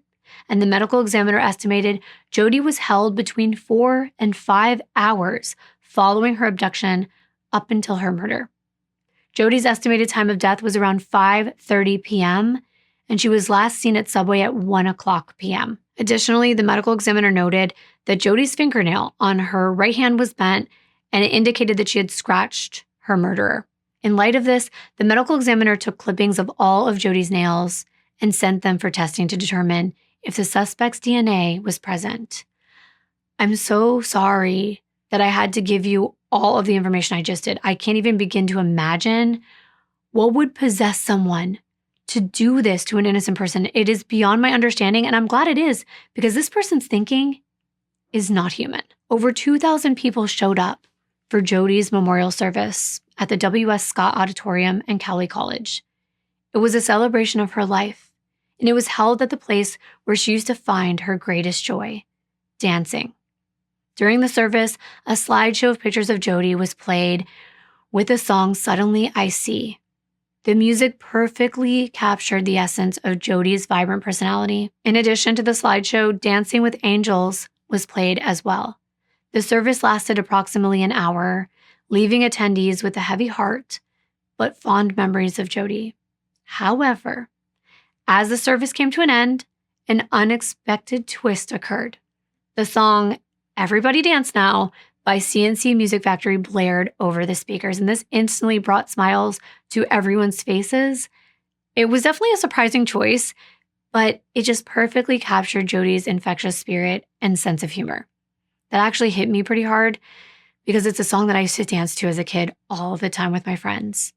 and the medical examiner estimated Jodi was held between 4 and 5 hours following her abduction up until her murder. Jodi's estimated time of death was around 5:30 p.m., and she was last seen at Subway at 1 o'clock p.m. Additionally, the medical examiner noted that Jodi's fingernail on her right hand was bent, and it indicated that she had scratched her murderer. In light of this, the medical examiner took clippings of all of Jodi's nails and sent them for testing to determine if the suspect's DNA was present. I'm so sorry that I had to give you all of the information I just did. I can't even begin to imagine what would possess someone to do this to an innocent person. It is beyond my understanding, and I'm glad it is, because this person's thinking is not human. Over 2,000 people showed up for Jodi's memorial service at the W.S. Scott Auditorium and Cowley College. It was a celebration of her life, and it was held at the place where she used to find her greatest joy, dancing. During the service, a slideshow of pictures of Jodi was played with the song Suddenly I See. The music perfectly captured the essence of Jodi's vibrant personality. In addition to the slideshow, Dancing with Angels was played as well. The service lasted approximately an hour, leaving attendees with a heavy heart, but fond memories of Jodi. However, as the service came to an end, an unexpected twist occurred. The song Everybody Dance Now by CNC Music Factory blared over the speakers, and this instantly brought smiles to everyone's faces. It was definitely a surprising choice, but it just perfectly captured Jodi's infectious spirit and sense of humor. That actually hit me pretty hard because it's a song that I used to dance to as a kid all the time with my friends.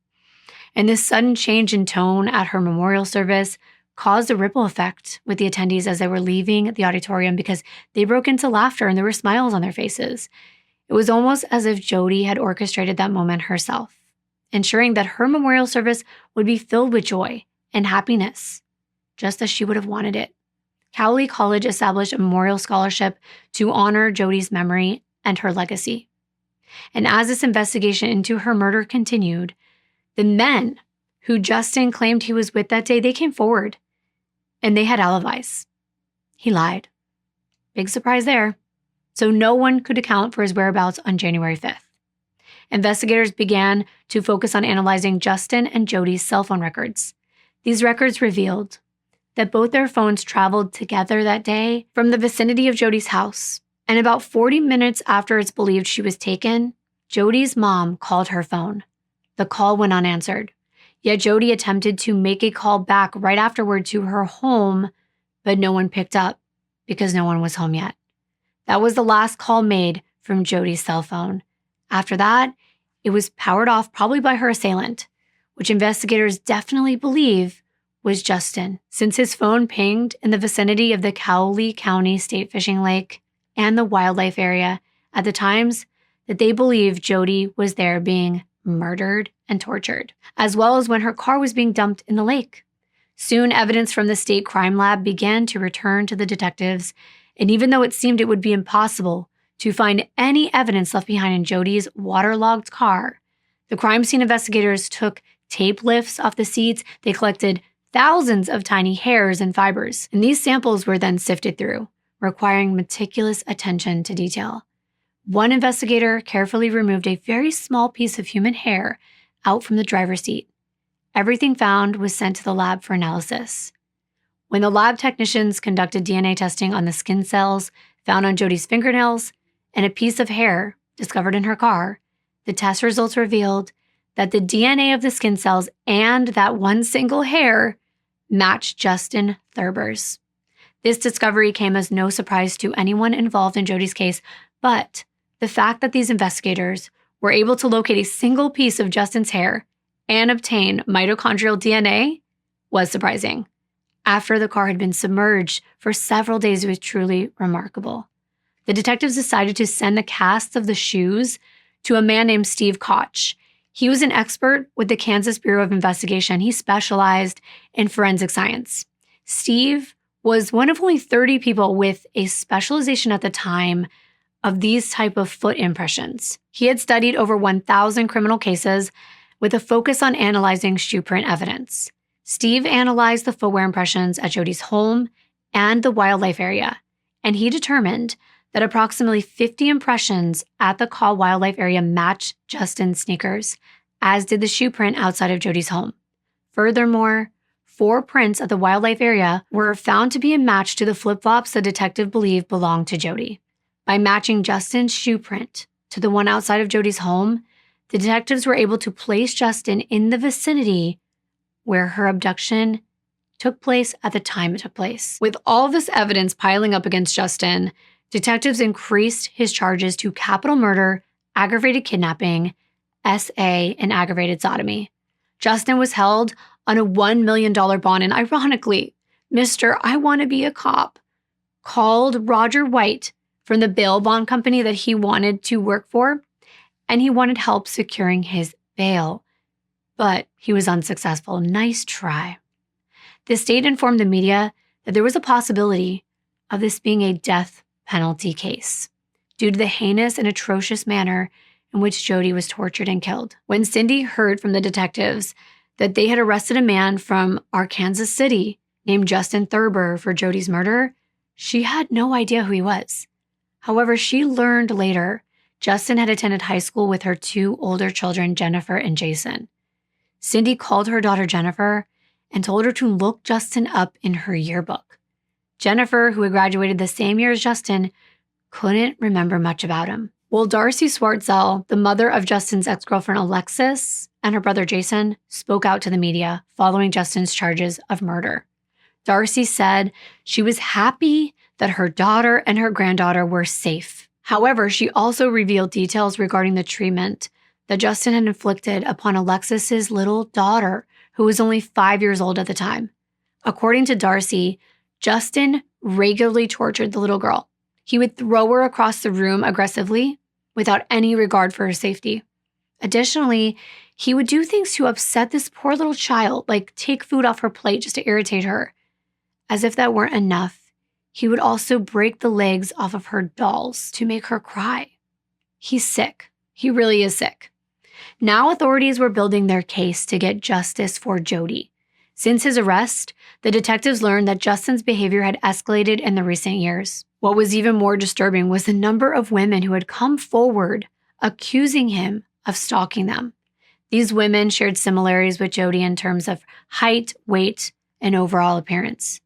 And this sudden change in tone at her memorial service caused a ripple effect with the attendees as they were leaving the auditorium because they broke into laughter and there were smiles on their faces. It was almost as if Jodi had orchestrated that moment herself, ensuring that her memorial service would be filled with joy and happiness, just as she would have wanted it. Cowley College established a memorial scholarship to honor Jodi's memory and her legacy. And as this investigation into her murder continued, the men who Justin claimed he was with that day, they came forward, and they had alibis. He lied. Big surprise there. So no one could account for his whereabouts on January 5th. Investigators began to focus on analyzing Justin and Jodi's cell phone records. These records revealed that both their phones traveled together that day from the vicinity of Jodi's house. And about 40 minutes after it's believed she was taken, Jodi's mom called her phone. The call went unanswered. Yet Jodi attempted to make a call back right afterward to her home, but no one picked up because no one was home yet. That was the last call made from Jodi's cell phone. After that, it was powered off probably by her assailant, which investigators definitely believe was Justin, since his phone pinged in the vicinity of the Cowley County State Fishing Lake and the wildlife area at the times that they believe Jodi was there being murdered and tortured, as well as when her car was being dumped in the lake. Soon, evidence from the state crime lab began to return to the detectives, and even though it seemed it would be impossible to find any evidence left behind in Jodi's waterlogged car, the crime scene investigators took tape lifts off the seats. They collected thousands of tiny hairs and fibers, and these samples were then sifted through, requiring meticulous attention to detail. One investigator carefully removed a very small piece of human hair out from the driver's seat. Everything found was sent to the lab for analysis. When the lab technicians conducted DNA testing on the skin cells found on Jodi's fingernails and a piece of hair discovered in her car, the test results revealed that the DNA of the skin cells and that one single hair matched Justin Thurber's. This discovery came as no surprise to anyone involved in Jodi's case, but the fact that these investigators were able to locate a single piece of Justin's hair and obtain mitochondrial DNA was surprising. After the car had been submerged for several days, it was truly remarkable. The detectives decided to send the casts of the shoes to a man named Steve Koch. He was an expert with the Kansas Bureau of Investigation. He specialized in forensic science. Steve was one of only 30 people with a specialization at the time of these type of foot impressions. He had studied over 1,000 criminal cases with a focus on analyzing shoe print evidence. Steve analyzed the footwear impressions at Jodi's home and the wildlife area, and he determined that approximately 50 impressions at the Kaw wildlife area matched Justin's sneakers, as did the shoe print outside of Jodi's home. Furthermore, 4 prints at the wildlife area were found to be a match to the flip-flops the detective believed belonged to Jodi. By matching Justin's shoe print to the one outside of Jodi's home, the detectives were able to place Justin in the vicinity where her abduction took place at the time it took place. With all of this evidence piling up against Justin, detectives increased his charges to capital murder, aggravated kidnapping, SA, and aggravated sodomy. Justin was held on a $1 million bond, and ironically, Mr. I Want to Be a Cop called Roger White from the bail bond company that he wanted to work for, and he wanted help securing his bail. But he was unsuccessful. Nice try. The state informed the media that there was a possibility of this being a death penalty case due to the heinous and atrocious manner in which Jodi was tortured and killed. When Cindy heard from the detectives that they had arrested a man from Arkansas City named Justin Thurber for Jodi's murder, she had no idea who he was. However, she learned later Justin had attended high school with her 2 older children, Jennifer and Jason. Cindy called her daughter Jennifer and told her to look Justin up in her yearbook. Jennifer, who had graduated the same year as Justin, couldn't remember much about him. Well, Darcy Swartzel, the mother of Justin's ex-girlfriend Alexis and her brother Jason, spoke out to the media following Justin's charges of murder. Darcy said she was happy that her daughter and her granddaughter were safe. However, she also revealed details regarding the treatment that Justin had inflicted upon Alexis's little daughter, who was only 5 years old at the time. According to Darcy, Justin regularly tortured the little girl. He would throw her across the room aggressively without any regard for her safety. Additionally, he would do things to upset this poor little child, like take food off her plate just to irritate her. As if that weren't enough, he would also break the legs off of her dolls to make her cry. He's sick. He really is sick. Now authorities were building their case to get justice for Jodi. Since his arrest, the detectives learned that Justin's behavior had escalated in the recent years. What was even more disturbing was the number of women who had come forward accusing him of stalking them. These women shared similarities with Jodi in terms of height, weight, and overall appearance.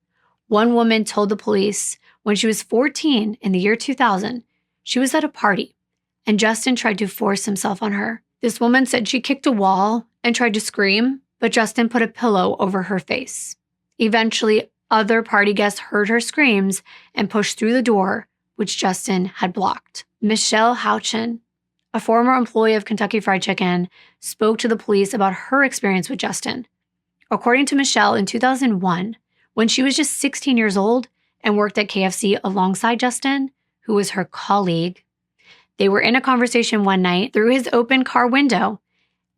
One woman told the police when she was 14 in the year 2000, she was at a party, and Justin tried to force himself on her. This woman said she kicked a wall and tried to scream, but Justin put a pillow over her face. Eventually, other party guests heard her screams and pushed through the door, which Justin had blocked. Michelle Houchin, a former employee of Kentucky Fried Chicken, spoke to the police about her experience with Justin. According to Michelle, in 2001, when she was just 16 years old and worked at KFC alongside Justin, who was her colleague, they were in a conversation one night through his open car window,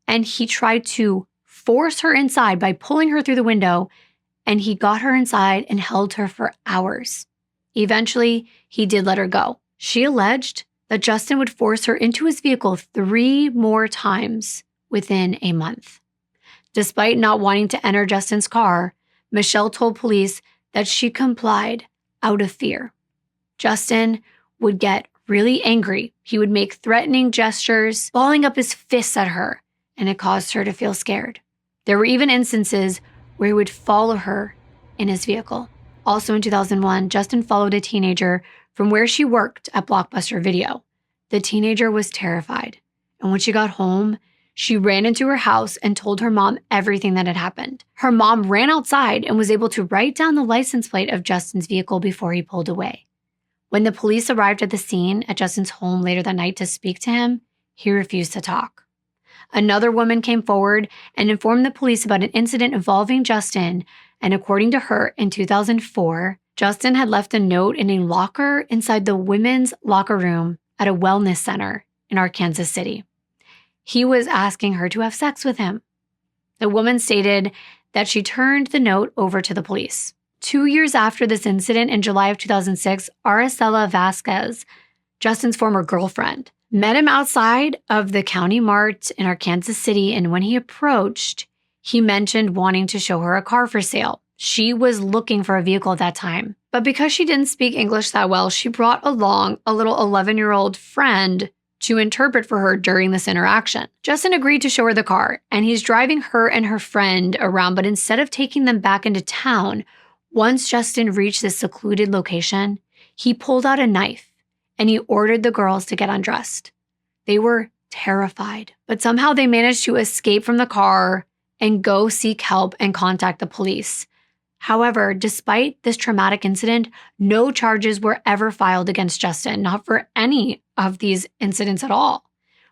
and he tried to force her inside by pulling her through the window, and he got her inside and held her for hours. Eventually, he did let her go. She alleged that Justin would force her into his vehicle 3 more times within a month. Despite not wanting to enter Justin's car, Michelle told police that she complied out of fear. Justin would get really angry. He would make threatening gestures, balling up his fists at her, and it caused her to feel scared. There were even instances where he would follow her in his vehicle. Also in 2001, Justin followed a teenager from where she worked at Blockbuster Video. The teenager was terrified, and when she got home, She ran into her house and told her mom everything that had happened. Her mom ran outside and was able to write down the license plate of Justin's vehicle before he pulled away. When the police arrived at the scene at Justin's home later that night to speak to him, he refused to talk. Another woman came forward and informed the police about an incident involving Justin, and according to her, in 2004, Justin had left a note in a locker inside the women's locker room at a wellness center in Arkansas City. He was asking her to have sex with him. The woman stated that she turned the note over to the police. 2 years after this incident, in July of 2006, Araceli Vasquez, Justin's former girlfriend, met him outside of the county mart in Arkansas City, and when he approached, he mentioned wanting to show her a car for sale. She was looking for a vehicle at that time. But because she didn't speak English that well, she brought along a little 11-year-old friend to interpret for her during this interaction. Justin agreed to show her the car, and he's driving her and her friend around, but instead of taking them back into town, once Justin reached this secluded location, he pulled out a knife and he ordered the girls to get undressed. They were terrified, but somehow they managed to escape from the car and go seek help and contact the police. However, despite this traumatic incident, no charges were ever filed against Justin, not for any of these incidents at all.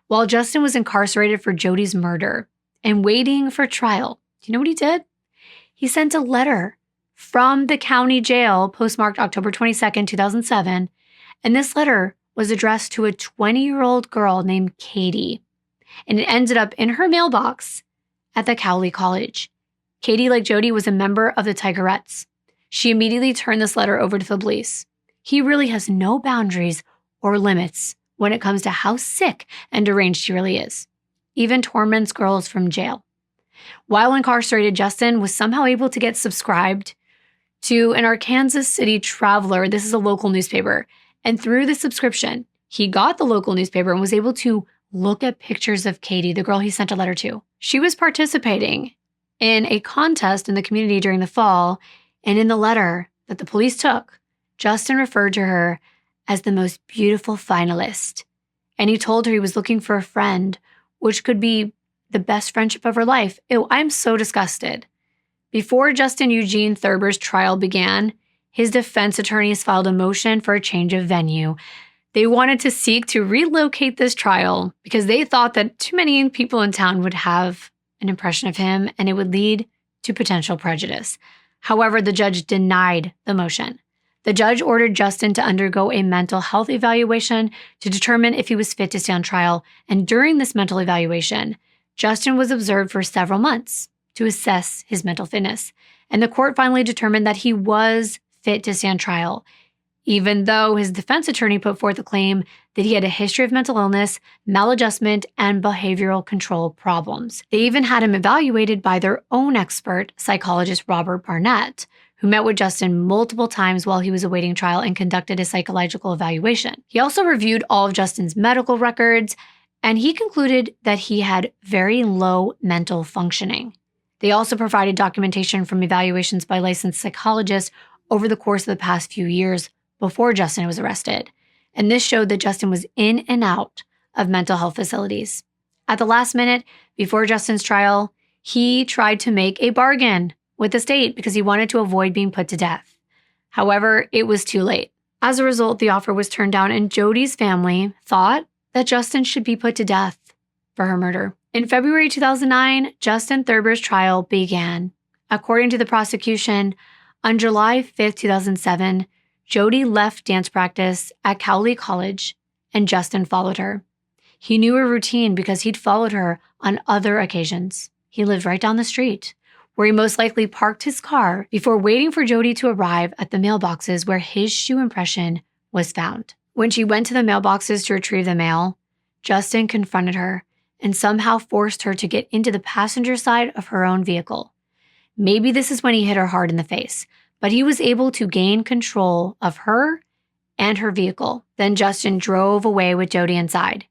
While Justin was incarcerated for Jodi's murder and waiting for trial, do you know what he did? He sent a letter from the county jail postmarked October 22nd, 2007, and this letter was addressed to a 20-year-old girl named Katie, and it ended up in her mailbox at the Cowley College. Katie, like Jodi, was a member of the Tigerettes. She immediately turned this letter over to the police. He really has no boundaries or limits when it comes to how sick and deranged he really is. Even torments girls from jail. While incarcerated, Justin was somehow able to get subscribed to an Arkansas City Traveler. This is a local newspaper. And through the subscription, he got the local newspaper and was able to look at pictures of Katie, the girl he sent a letter to. She was participating in a contest in the community during the fall, and in the letter that the police took, Justin referred to her as the most beautiful finalist. And he told her he was looking for a friend, which could be the best friendship of her life. Ew, I'm so disgusted. Before Justin Eugene Thurber's trial began, his defense attorneys filed a motion for a change of venue. They wanted to seek to relocate this trial because they thought that too many people in town would have an impression of him and it would lead to potential prejudice. However, the judge denied the motion. The judge ordered Justin to undergo a mental health evaluation to determine if he was fit to stand trial. And during this mental evaluation, Justin was observed for several months to assess his mental fitness. And the court finally determined that he was fit to stand trial, even though his defense attorney put forth a claim that he had a history of mental illness, maladjustment, and behavioral control problems. They even had him evaluated by their own expert, psychologist Robert Barnett, who met with Justin multiple times while he was awaiting trial and conducted a psychological evaluation. He also reviewed all of Justin's medical records, and he concluded that he had very low mental functioning. They also provided documentation from evaluations by licensed psychologists over the course of the past few years before Justin was arrested. And this showed that Justin was in and out of mental health facilities. At the last minute, before Justin's trial, he tried to make a bargain with the state because he wanted to avoid being put to death. However, it was too late. As a result, the offer was turned down, and Jodi's family thought that Justin should be put to death for her murder. In February 2009, Justin Thurber's trial began. According to the prosecution, on July 5, 2007, Jodi left dance practice at Cowley College, and Justin followed her. He knew her routine because he'd followed her on other occasions. He lived right down the street, where he most likely parked his car before waiting for Jodi to arrive at the mailboxes where his shoe impression was found. When she went to the mailboxes to retrieve the mail, Justin confronted her and somehow forced her to get into the passenger side of her own vehicle. Maybe this is when he hit her hard in the face, but he was able to gain control of her and her vehicle. Then Justin drove away with Jodi inside.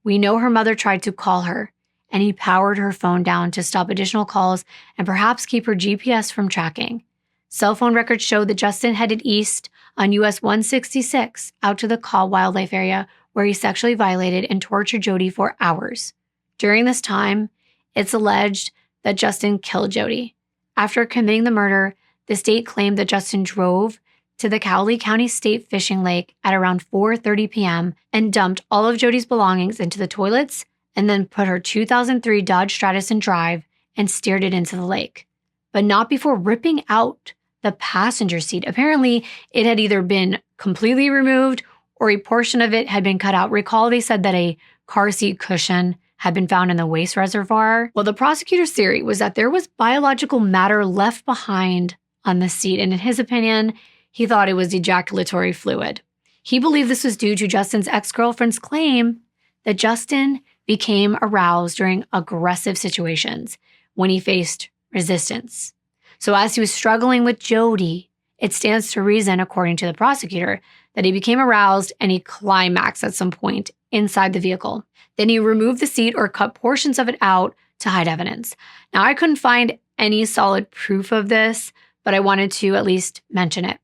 We know her mother tried to call her, and he powered her phone down to stop additional calls and perhaps keep her GPS from tracking. Cell phone records show that Justin headed east on US 166 out to the Kaw Wildlife area, where he sexually violated and tortured Jodi for hours. During this time, it's alleged that Justin killed Jodi. After committing the murder, the state claimed that Justin drove to the Cowley County State Fishing Lake at around 4:30 p.m. and dumped all of Jodi's belongings into the toilets and then put her 2003 Dodge Stratus in drive and steered it into the lake, but not before ripping out the passenger seat. Apparently, it had either been completely removed or a portion of it had been cut out. Recall they said that a car seat cushion had been found in the waste reservoir. Well, the prosecutor's theory was that there was biological matter left behind on the seat, and in his opinion, he thought it was ejaculatory fluid. He believed this was due to Justin's ex-girlfriend's claim that Justin became aroused during aggressive situations when he faced resistance. So as he was struggling with Jodi, it stands to reason, according to the prosecutor, that he became aroused and he climaxed at some point inside the vehicle. Then he removed the seat or cut portions of it out to hide evidence. Now, I couldn't find any solid proof of this, but I wanted to at least mention it.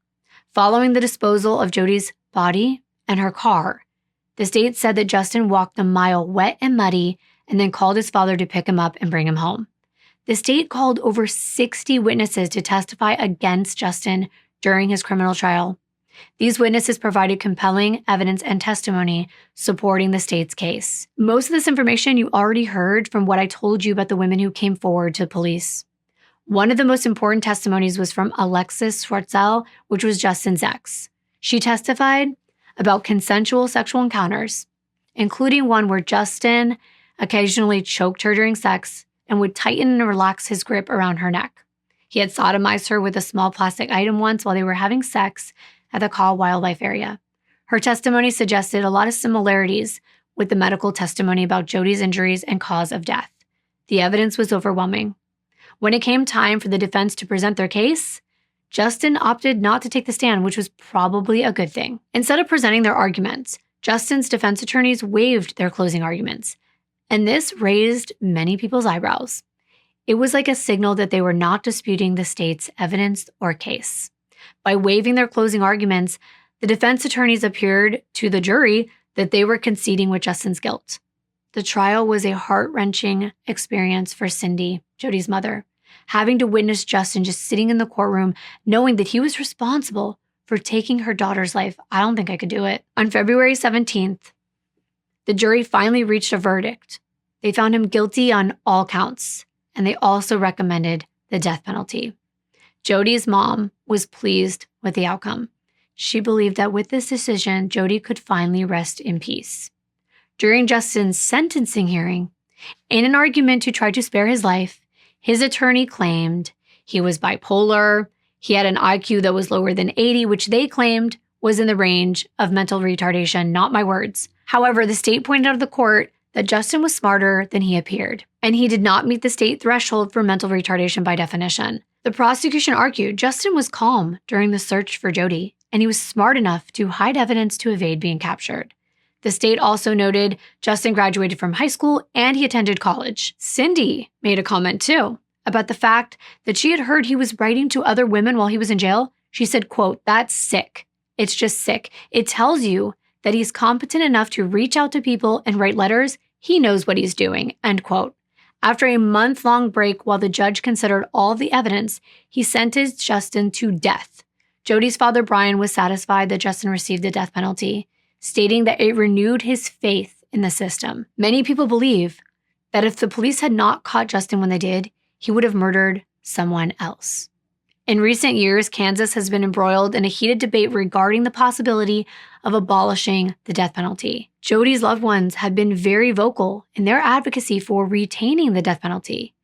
Following the disposal of Jodi's body and her car, the state said that Justin walked a mile wet and muddy and then called his father to pick him up and bring him home. The state called over 60 witnesses to testify against Justin during his criminal trial. These witnesses provided compelling evidence and testimony supporting the state's case. Most of this information you already heard from what I told you about the women who came forward to police. One of the most important testimonies was from Alexis Schwartzel, which was Justin's ex. She testified about consensual sexual encounters, including one where Justin occasionally choked her during sex and would tighten and relax his grip around her neck. He had sodomized her with a small plastic item once while they were having sex at the Kaw Wildlife Area. Her testimony suggested a lot of similarities with the medical testimony about Jodi's injuries and cause of death. The evidence was overwhelming. When it came time for the defense to present their case, Justin opted not to take the stand, which was probably a good thing. Instead of presenting their arguments, Justin's defense attorneys waived their closing arguments, and this raised many people's eyebrows. It was like a signal that they were not disputing the state's evidence or case. By waiving their closing arguments, the defense attorneys appeared to the jury that they were conceding with Justin's guilt. The trial was a heart-wrenching experience for Cindy, Jodi's mother, having to witness Justin just sitting in the courtroom, knowing that he was responsible for taking her daughter's life. I don't think I could do it. On February 17th, the jury finally reached a verdict. They found him guilty on all counts, and they also recommended the death penalty. Jodi's mom was pleased with the outcome. She believed that with this decision, Jodi could finally rest in peace. During Justin's sentencing hearing, in an argument to try to spare his life, his attorney claimed he was bipolar, he had an IQ that was lower than 80, which they claimed was in the range of mental retardation, not my words. However, the state pointed out to the court that Justin was smarter than he appeared, and he did not meet the state threshold for mental retardation by definition. The prosecution argued Justin was calm during the search for Jodi, and he was smart enough to hide evidence to evade being captured. The state also noted Justin graduated from high school and he attended college. Cindy made a comment too about the fact that she had heard he was writing to other women while he was in jail. She said, quote, "That's sick. It's just sick. It tells you that he's competent enough to reach out to people and write letters. He knows what he's doing," end quote. After a month-long break while the judge considered all the evidence, he sentenced Justin to death. Jodi's father, Brian, was satisfied that Justin received the death penalty, stating that it renewed his faith in the system. Many people believe that if the police had not caught Justin when they did, he would have murdered someone else. In recent years, Kansas has been embroiled in a heated debate regarding the possibility of abolishing the death penalty. Jodi's loved ones have been very vocal in their advocacy for retaining the death penalty.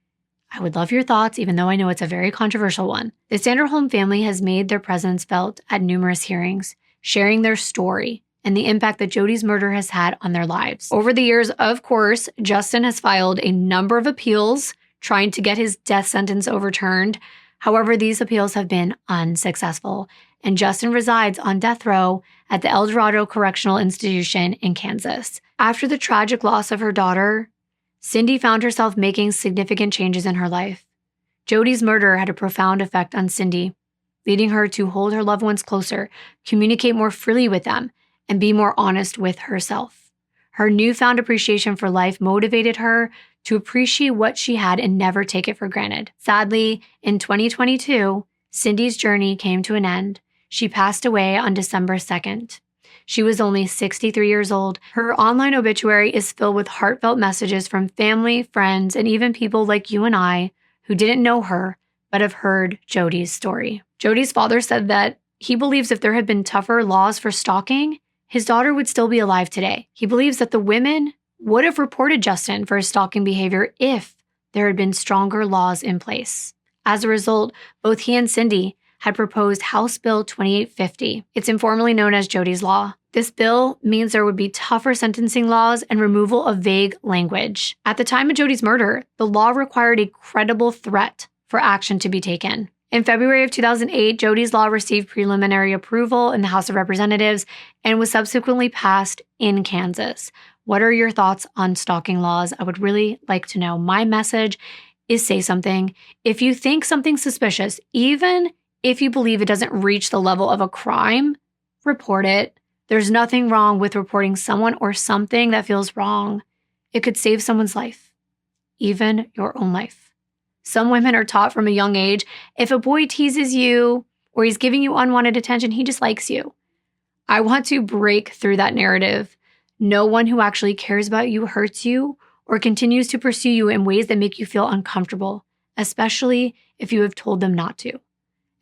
I would love your thoughts, even though I know it's a very controversial one. The Sanderholm family has made their presence felt at numerous hearings, sharing their story and the impact that Jodi's murder has had on their lives. Over the years, of course, Justin has filed a number of appeals trying to get his death sentence overturned. However, these appeals have been unsuccessful, and Justin resides on death row at the El Dorado Correctional Institution in Kansas. After the tragic loss of her daughter, Cindy found herself making significant changes in her life. Jodi's murder had a profound effect on Cindy, leading her to hold her loved ones closer, communicate more freely with them, and be more honest with herself. Her newfound appreciation for life motivated her to appreciate what she had and never take it for granted. Sadly, in 2022, Cindy's journey came to an end. She passed away on December 2nd. She was only 63 years old. Her online obituary is filled with heartfelt messages from family, friends, and even people like you and I who didn't know her but have heard Jodi's story. Jodi's father said that he believes if there had been tougher laws for stalking, his daughter would still be alive today. He believes that the women would have reported Justin for his stalking behavior if there had been stronger laws in place. As a result, both he and Cindy had proposed House Bill 2850. It's informally known as Jodi's Law. This bill means there would be tougher sentencing laws and removal of vague language. At the time of Jodi's murder, the law required a credible threat for action to be taken. In February of 2008, Jodi's Law received preliminary approval in the House of Representatives and was subsequently passed in Kansas. What are your thoughts on stalking laws? I would really like to know. My message is say something. If you think something's suspicious, even if you believe it doesn't reach the level of a crime, report it. There's nothing wrong with reporting someone or something that feels wrong. It could save someone's life, even your own life. Some women are taught from a young age, if a boy teases you or he's giving you unwanted attention, he just likes you. I want to break through that narrative. No one who actually cares about you hurts you or continues to pursue you in ways that make you feel uncomfortable, especially if you have told them not to.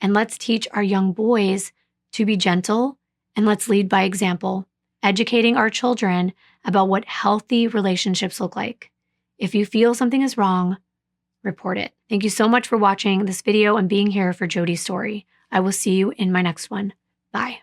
And let's teach our young boys to be gentle, and let's lead by example, educating our children about what healthy relationships look like. If you feel something is wrong, report it. Thank you so much for watching this video and being here for Jodi's story. I will see you in my next one. Bye.